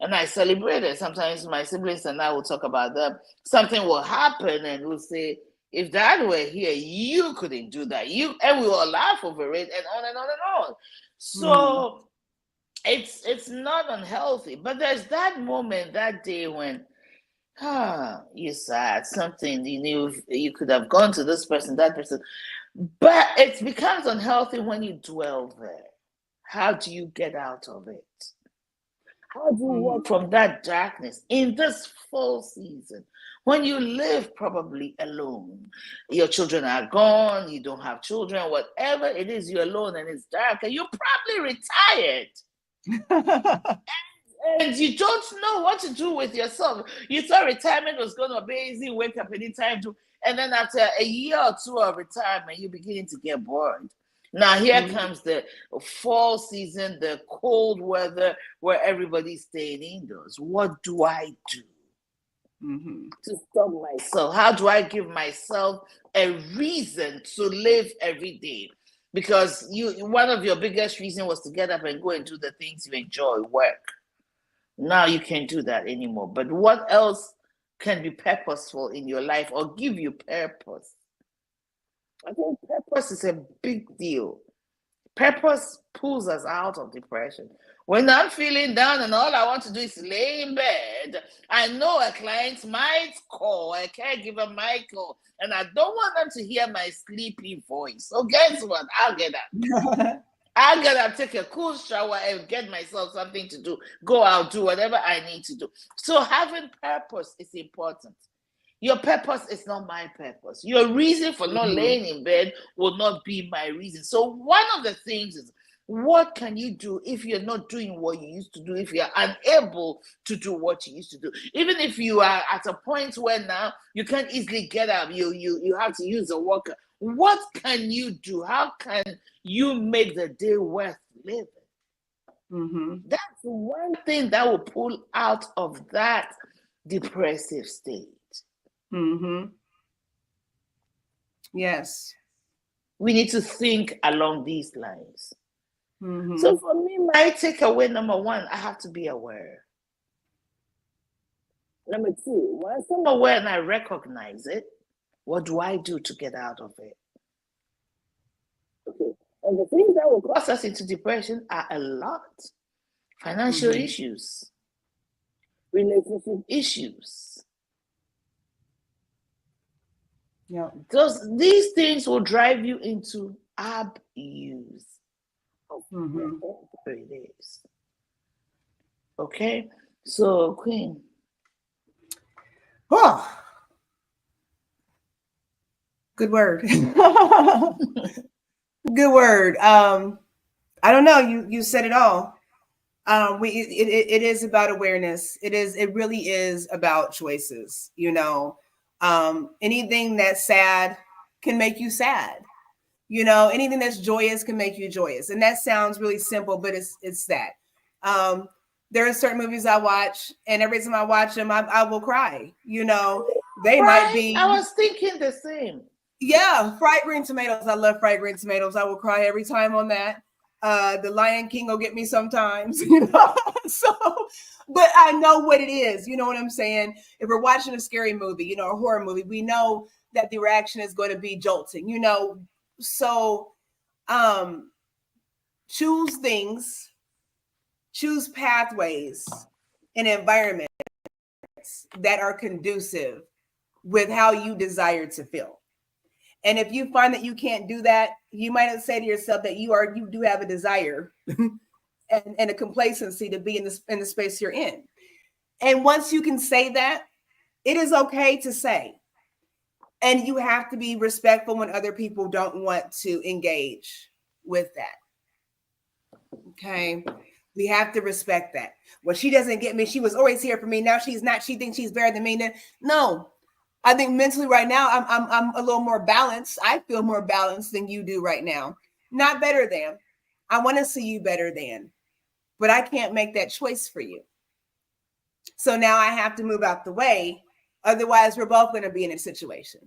And I celebrate it. Sometimes my siblings and I will talk about them. Something will happen and we'll say, if Dad were here, you couldn't do that. And we will laugh over it and on and on and on. So it's not unhealthy. But there's that moment, that day when you're sad, something you knew you could have gone to this person, that person. But it becomes unhealthy when you dwell there. How do you get out of it? How do you walk from that darkness in this fall season when you live probably alone? Your children are gone, you don't have children, whatever it is, you're alone and it's dark and you're probably retired. And you don't know what to do with yourself. You thought retirement was going to be easy, wake up anytime, and then after a year or two of retirement, you're beginning to get bored. Now here comes the fall season, the cold weather where everybody's staying indoors. What do I do to stop myself? How do I give myself a reason to live every day? Because one of your biggest reasons was to get up and go and do the things you enjoy, work. Now you can't do that anymore. But what else can be purposeful in your life or give you purpose? I think purpose is a big deal. Purpose pulls us out of depression. When I'm feeling down and all I want to do is lay in bed, I know a client might call, a caregiver might call, and I don't want them to hear my sleepy voice. So guess what? I'll get up. I'll get up, take a cool shower, and get myself something to do. Go out, do whatever I need to do. So having purpose is important. Your purpose is not my purpose. Your reason for not laying in bed will not be my reason. So one of the things is, what can you do if you're not doing what you used to do, if you're unable to do what you used to do? Even if you are at a point where now you can't easily get up, you have to use a walker. What can you do? How can you make the day worth living? That's one thing that will pull out of that depressive state. Yes. We need to think along these lines. So for me, my takeaway, number one, I have to be aware. Number two, once I'm aware and I recognize it, what do I do to get out of it? Okay. And the things that will cause us into depression are a lot. Financial issues, relationship issues. Yeah. These things will drive you into abuse. It is. Okay. So, Queen. Oh. Good word. Good word. I don't know. You said it all. It is about awareness. It really is about choices. You know, anything that's sad can make you sad. You know, anything that's joyous can make you joyous. And that sounds really simple, but it's that. There are certain movies I watch, and every time I watch them, I will cry. You know, they might Right? be. I was thinking the same. Yeah, fried green tomatoes. I love fried green tomatoes. I will cry every time on that. The Lion King will get me sometimes, you know. So, but I know what it is. You know what I'm saying? If we're watching a scary movie, you know, a horror movie, we know that the reaction is going to be jolting, you know. So, um, choose things, choose pathways and environments that are conducive with how you desire to feel. And if you find that you can't do that, you might say to yourself that you do have a desire and a complacency to be in the space you're in. And once you can say that, it is okay to say. And you have to be respectful when other people don't want to engage with that. Okay. We have to respect that. Well, she doesn't get me. She was always here for me. Now she's not. She thinks she's better than me. No, I think mentally right now I'm a little more balanced. I feel more balanced than you do right now. Not better than. I want to see you better than, but I can't make that choice for you. So now I have to move out the way. Otherwise, we're both going to be in a situation.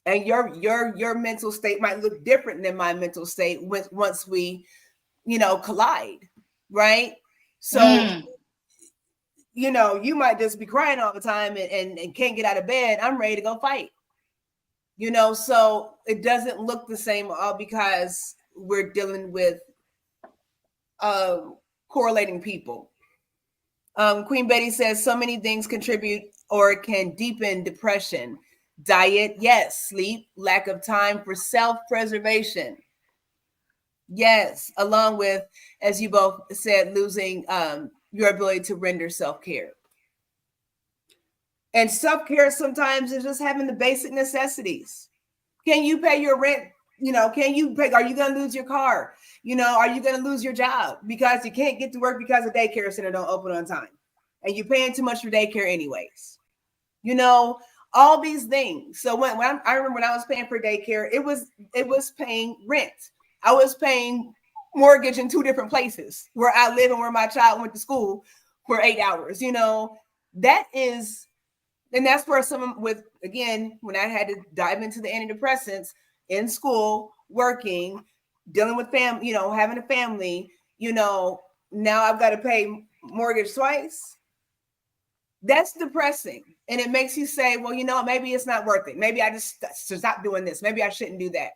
And your mental state might look different than my mental state once we, you know, collide, right? So, you know, you might just be crying all the time and can't get out of bed. I'm ready to go fight. You know, so it doesn't look the same all because we're dealing with correlating people. Queen Betty says so many things contribute or can deepen depression. Diet, yes. Sleep, lack of time for self-preservation. Yes, along with, as you both said, losing your ability to render self-care. And self-care sometimes is just having the basic necessities. Can you pay your rent? You know, are you going to lose your car? You know, are you going to lose your job because you can't get to work because the daycare center don't open on time and you're paying too much for daycare anyways? You know, all these things. So I remember when I was paying for daycare, it was paying rent. I was paying mortgage in two different places where I live and where my child went to school for 8 hours. You know, and that's where again, when I had to dive into the antidepressants in school, working, dealing with family, you know, having a family, you know, now I've got to pay mortgage twice. That's depressing. And it makes you say, well, you know, maybe it's not worth it. Maybe I just stop doing this. Maybe I shouldn't do that.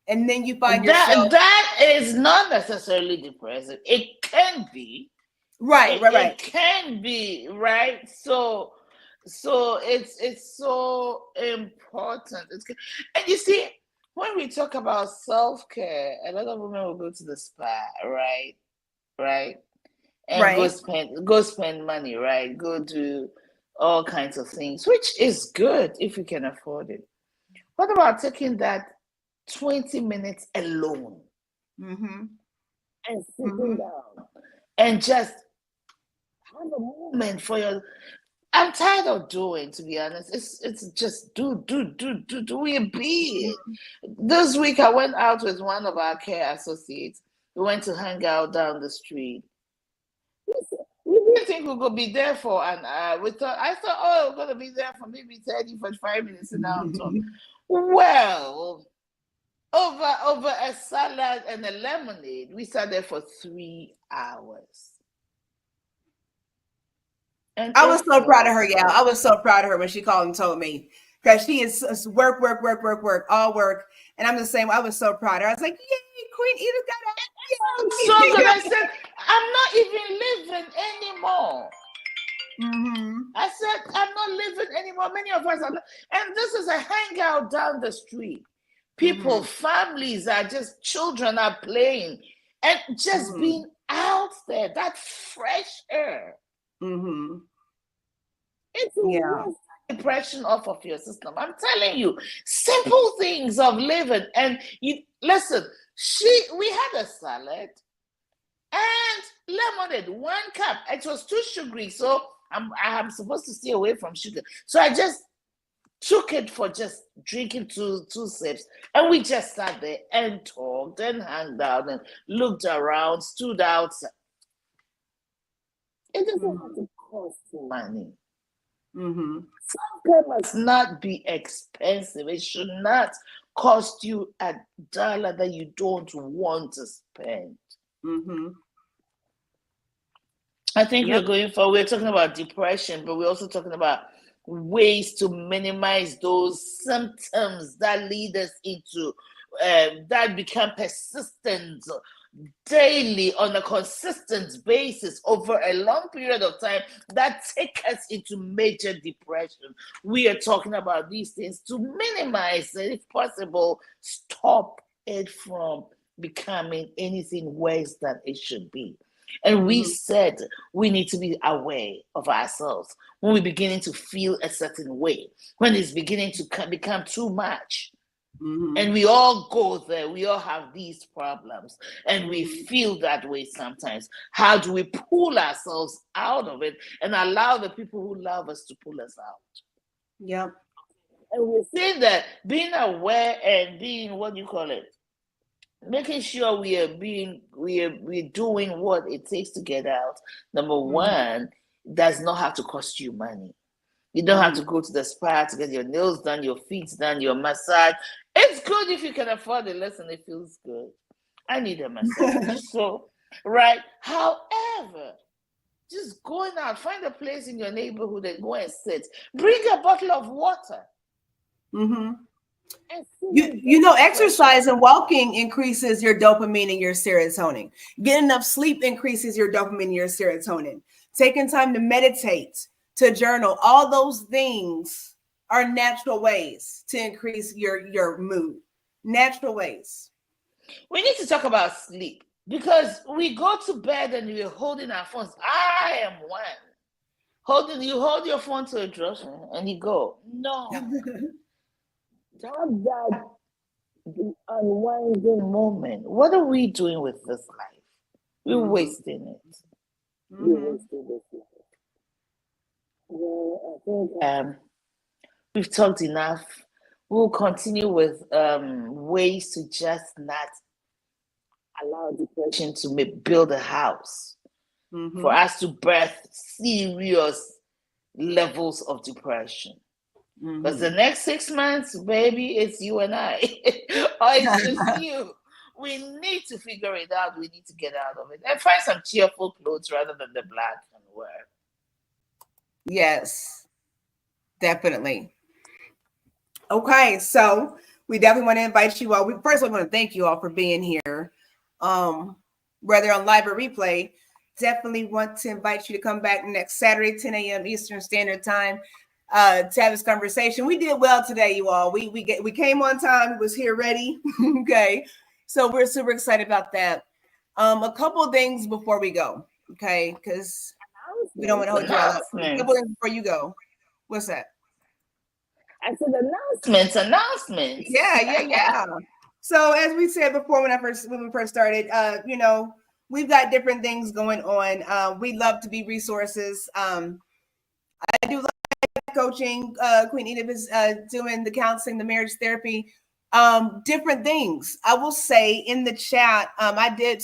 And then you find yourself. That is not necessarily depressive. It can be. Right. It can be, right? So it's so important. And you see, when we talk about self-care, a lot of women will go to the spa, right? And go spend money, right? Go do all kinds of things, which is good if you can afford it. What about taking that 20 minutes alone and sitting down and just have a moment for your. I'm tired of doing, to be honest. It's just do we be. This week I went out with one of our care associates. We went to hang out down the street. We didn't think we could be there for an hour. I thought, oh, we're gonna be there for maybe 30, 45 minutes an hour. Well, over a salad and a lemonade, we sat there for 3 hours. And I was so proud of her, y'all. I was so proud of her when she called and told me, because she is work, all work. And I'm just saying, I was so proud of her. I was like, yay, Queen Edith got out. So good. I said, I'm not even living anymore. I said, I'm not living anymore. Many of us are, and this is a hangout down the street. People, families are just, children are playing and just being out there, that fresh air. It's depression off of your system. I'm telling you, simple things of living. And you listen, we had a salad and lemonade, 1 cup. It was too sugary, so I'm supposed to stay away from sugar. So I just took it for just drinking two sips, and we just sat there and talked and hung out and looked around, stood outside. It doesn't have to cost money. Mm-hmm. Self-care must not be expensive. It should not cost you a dollar that you don't want to spend. Mm-hmm. I think Yep. we're talking about depression, but we're also talking about ways to minimize those symptoms that lead us into that become persistent daily on a consistent basis over a long period of time that take us into major depression. We are talking about these things to minimize it, if possible, stop it from becoming anything worse than it should be. And we said we need to be aware of ourselves when we're beginning to feel a certain way, when it's beginning to become too much. And we all go there. We all have these problems and we feel that way sometimes. How do we pull ourselves out of it and allow the people who love us to pull us out? Yep. And we're saying that being aware and being, what do you call it? Making sure we're doing what it takes to get out. Number one, does not have to cost you money. You don't have to go to the spa to get your nails done, your feet done, your massage. It's good if you can afford it. Listen, it feels good. I need a massage. So, right. However, just going out, find a place in your neighborhood and go and sit. Bring a bottle of water. Exercise and walking increases your dopamine and your serotonin. Getting enough sleep increases your dopamine and your serotonin. Taking time to meditate, to journal, all those things are natural ways to increase your mood. Natural ways. We need to talk about sleep because we go to bed and we're holding our phones. I am one. You hold your phone to a dresser and you go, no. Have that unwinding moment. What are we doing with this life? We're wasting it. We're wasting this life. Well, I think we've talked enough. We'll continue with ways to just not allow depression to build a house for us to birth serious levels of depression. Because the next 6 months, baby, it's you and I. Or it's just you. We need to figure it out. We need to get out of it. And find some cheerful clothes rather than the black and wear. Yes, definitely. Okay, so we definitely want to invite you all. We want to thank you all for being here. Whether on live or replay, definitely want to invite you to come back next Saturday, 10 a.m. Eastern Standard Time. To have this conversation. We did well today, you all. We came on time. We was here ready. Okay, so we're super excited about that. A couple of things before we go, okay, because we don't want to hold you all up. A couple things before you go. What's that? I said announcements. Yeah. So as we said before, when we first started, we've got different things going on. We love to be resources. I do coaching. Queen Edith is doing the counseling, the marriage therapy, different things. I will say in the chat, I did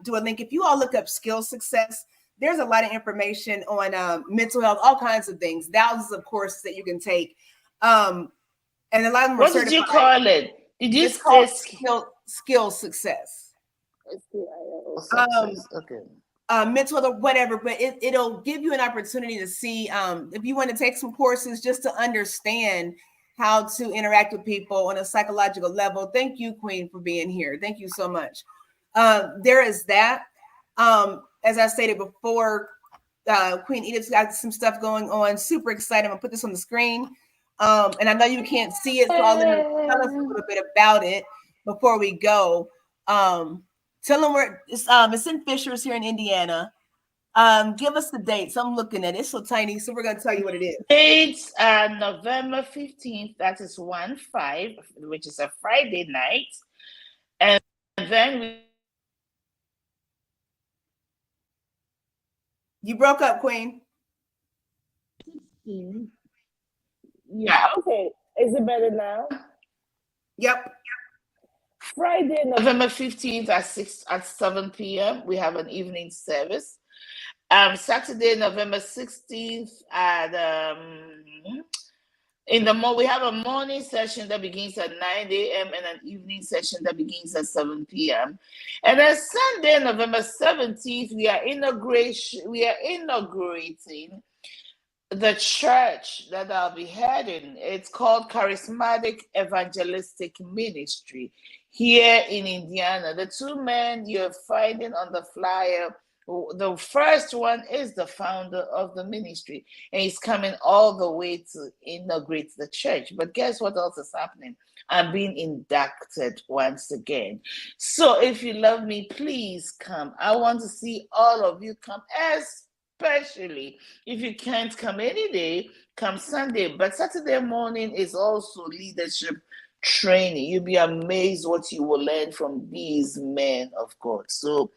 do a link. If you all look up Skill Success, there's a lot of information on mental health, all kinds of things, thousands of courses that you can take. And a lot of them are certified. What did you call it? Did you say Skill Success? Okay. Mental or whatever, but it'll give you an opportunity to see if you want to take some courses just to understand how to interact with people on a psychological level. Thank you, Queen, for being here. Thank you so much. There is that. As I stated before, Queen Edith's got some stuff going on. Super excited. I'm gonna put this on the screen. And I know you can't see it, so I'll tell us a little bit about it before we go. Tell them where it's in Fishers here in Indiana. Give us the dates. I'm looking at it. It's so tiny, so we're gonna tell you what it is. Dates are November 15th. That is 1/5, which is a Friday night, and then you broke up, Queen. Yeah. Okay. Is it better now? Yep. Friday, November 15th at 7 p.m. We have an evening service. Saturday, November 16th at in the we have a morning session that begins at 9 a.m. and an evening session that begins at 7 p.m. And then Sunday, November 17th, we are inaugurating the church that I'll be heading. It's called Charismatic Evangelistic Ministry here in Indiana. The two men you're finding on the flyer, the first one is the founder of the ministry, and he's coming all the way to inaugurate the church. But guess what else is happening? I'm being inducted once again. So if you love me, please come. I want to see all of you come, especially if you can't come any day, come Sunday. But Saturday morning is also leadership training. You'll be amazed what you will learn from these men of God. So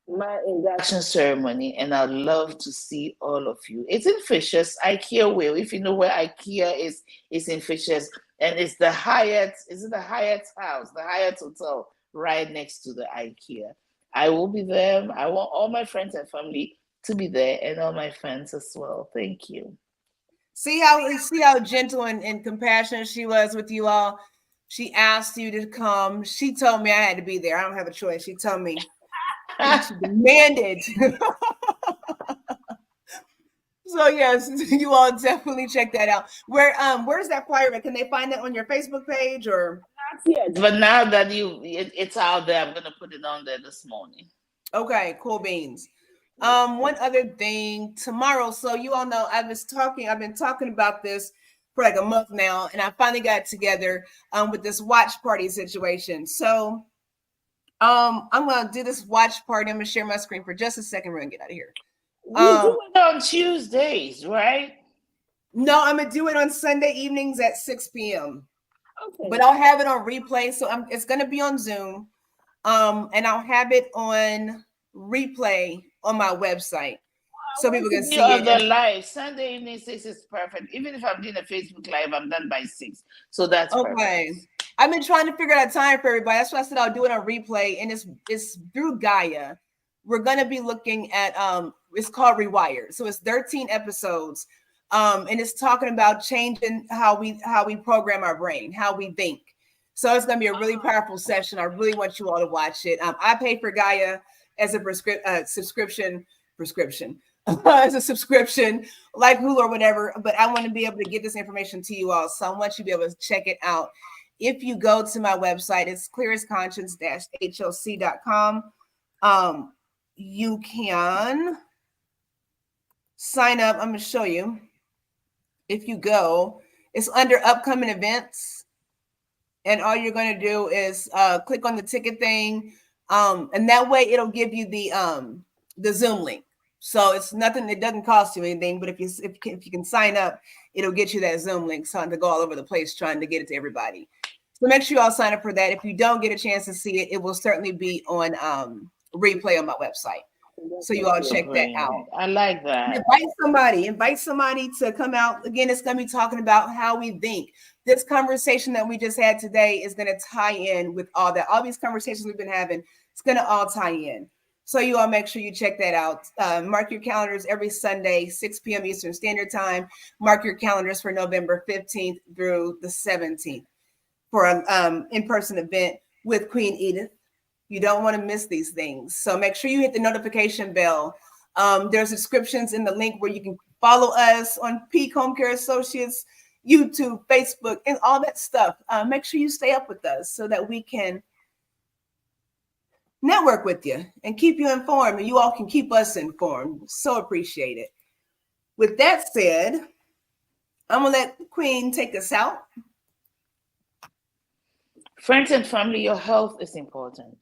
my induction ceremony, and I'd love to see all of you. It's in Fishers, IKEA Way. If you know where IKEA is, it's in Fishers, and it's the Hyatt. Is it the Hyatt House, the Hyatt Hotel, right next to the IKEA? I will be there. I want all my friends and family to be there, and all my fans as well. Thank you. See how gentle and compassionate she was with you all. She asked you to come. She told me I had to be there. I don't have a choice. She told me. She demanded. So yes, you all definitely check that out. Where's that flyer? Can they find it on your Facebook page or? Not yet, but now that it's out there, I'm gonna put it on there this morning. Okay, cool beans. One other thing tomorrow. So you all know I've been talking about this for like a month now, and I finally got together with this watch party situation. So I'm gonna do this watch party. I'm gonna share my screen for just a second. We're gonna get out of here. We do it on Tuesdays, right? No, I'm gonna do it on Sunday evenings at 6 p.m. Okay. But I'll have it on replay, so it's gonna be on Zoom, and I'll have it on replay on my website, so people can see it. The live Sunday evening 6 is perfect. Even if I'm doing a Facebook live, I'm done by 6, so that's okay. Perfect. I've been trying to figure out a time for everybody. That's why I said I'll do it on replay, and it's through Gaia. We're gonna be looking at it's called Rewired, so it's 13 episodes, and it's talking about changing how we program our brain, how we think. So it's gonna be a really powerful session. I really want you all to watch it. I pay for Gaia as a subscription, as a subscription, like Hulu or whatever. But I want to be able to get this information to you all, so I want you to be able to check it out. If you go to my website, it's Conscious-HLC.com. You can sign up. I'm going to show you. If you go, it's under upcoming events. And all you're going to do is click on the ticket thing. And that way it'll give you the Zoom link. So it's nothing, it doesn't cost you anything, but if you can sign up, it'll get you that Zoom link, so to go all over the place trying to get it to everybody. So make sure you all sign up for that. If you don't get a chance to see it, it will certainly be on replay on my website. So you all check that out. I like that. Invite somebody to come out. Again, it's going to be talking about how we think. This conversation that we just had today is going to tie in with all that. All these conversations we've been having, it's going to all tie in. So you all make sure you check that out. Mark your calendars every Sunday, 6 p.m. Eastern Standard Time. Mark your calendars for November 15th through the 17th for an in-person event with Queen Edith. You don't want to miss these things. So make sure you hit the notification bell. There's descriptions in the link where you can follow us on Peak Homecare Associates, YouTube, Facebook, and all that stuff. Make sure you stay up with us so that we can network with you and keep you informed, and you all can keep us informed. So appreciate it. With that said, I'm going to let the Queen take us out. Friends and family, your health is important.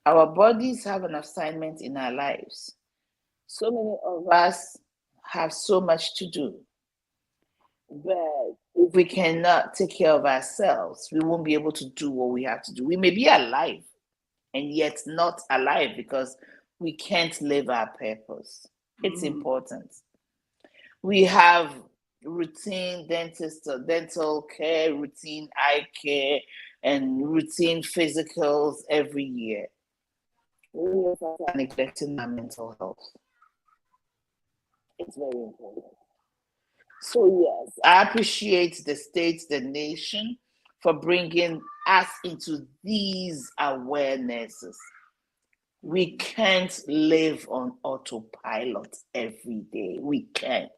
Our bodies have an assignment in our lives. So many of us have so much to do. But if we cannot take care of ourselves, we won't be able to do what we have to do. We may be alive and yet not alive because we can't live our purpose. It's important. We have routine dental care, routine eye care, and routine physicals every year. Many of us are neglecting our mental health. It's very important. So yes, I appreciate the state, the nation, for bringing us into these awarenesses. We can't live on autopilot every day. We can't.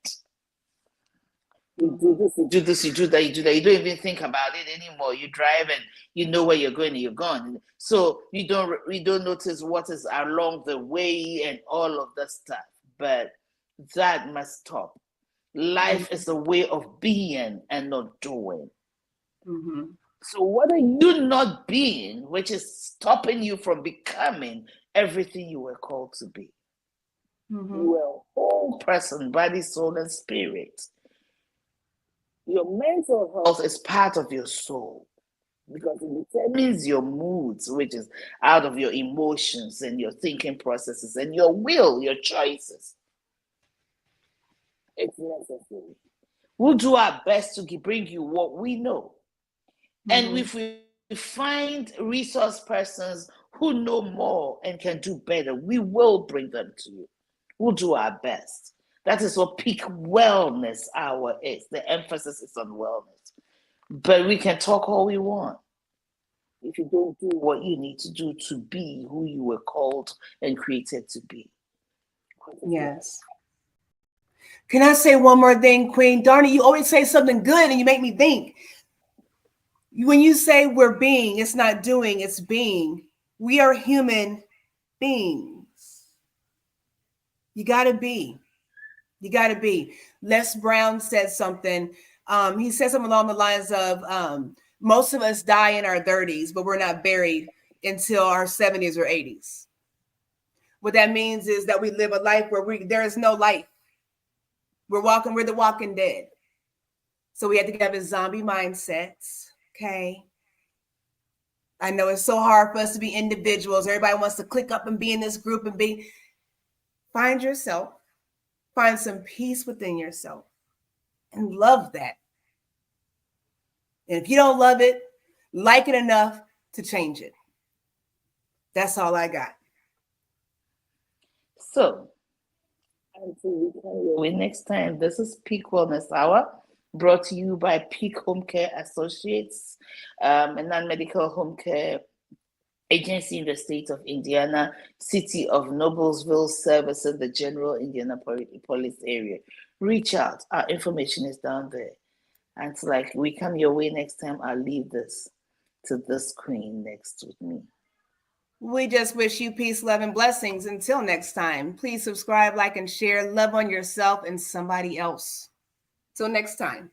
You do this, you do this, you do that, you do that. You don't even think about it anymore. You drive and you know where you're going and you're gone. So you don't notice what is along the way and all of that stuff. But that must stop. Life is a way of being and not doing. Mm-hmm. So what are you not being, which is stopping you from becoming everything you were called to be? Mm-hmm. You are a whole person, body, soul, and spirit. Your mental health is part of your soul because it determines your moods, which is out of your emotions and your thinking processes and your will, your choices. It's necessary. We'll do our best to bring you what we know. Mm-hmm. And if we find resource persons who know more and can do better, we will bring them to you. We'll do our best. That is what peak wellness hour is. The emphasis is on wellness. But we can talk all we want. If you don't do what you need to do to be who you were called and created to be. Yes. Can I say one more thing, Queen? Darnie, you always say something good and you make me think. When you say we're being, it's not doing, it's being. We are human beings. You got to be. You got to be. Les Brown said something. He said something along the lines of most of us die in our 30s, but we're not buried until our 70s or 80s. What that means is that we live a life where there is no life. We're the walking dead. So we have to have a zombie mindsets. Okay. I know it's so hard for us to be individuals. Everybody wants to click up and be in this group and find yourself, find some peace within yourself and love that. And if you don't love it, like it enough to change it. That's all I got. So, until we come your way next time, this is Peak Wellness Hour, brought to you by Peak Homecare Associates, a non-medical home care agency in the state of Indiana, city of Noblesville, servicing the general Indianapolis area. Reach out. Our information is down there. Until we come your way next time, I'll leave this to this queen next with me. We just wish you peace, love, and blessings. Until next time, please subscribe, like, and share. Love on yourself and somebody else. Till next time.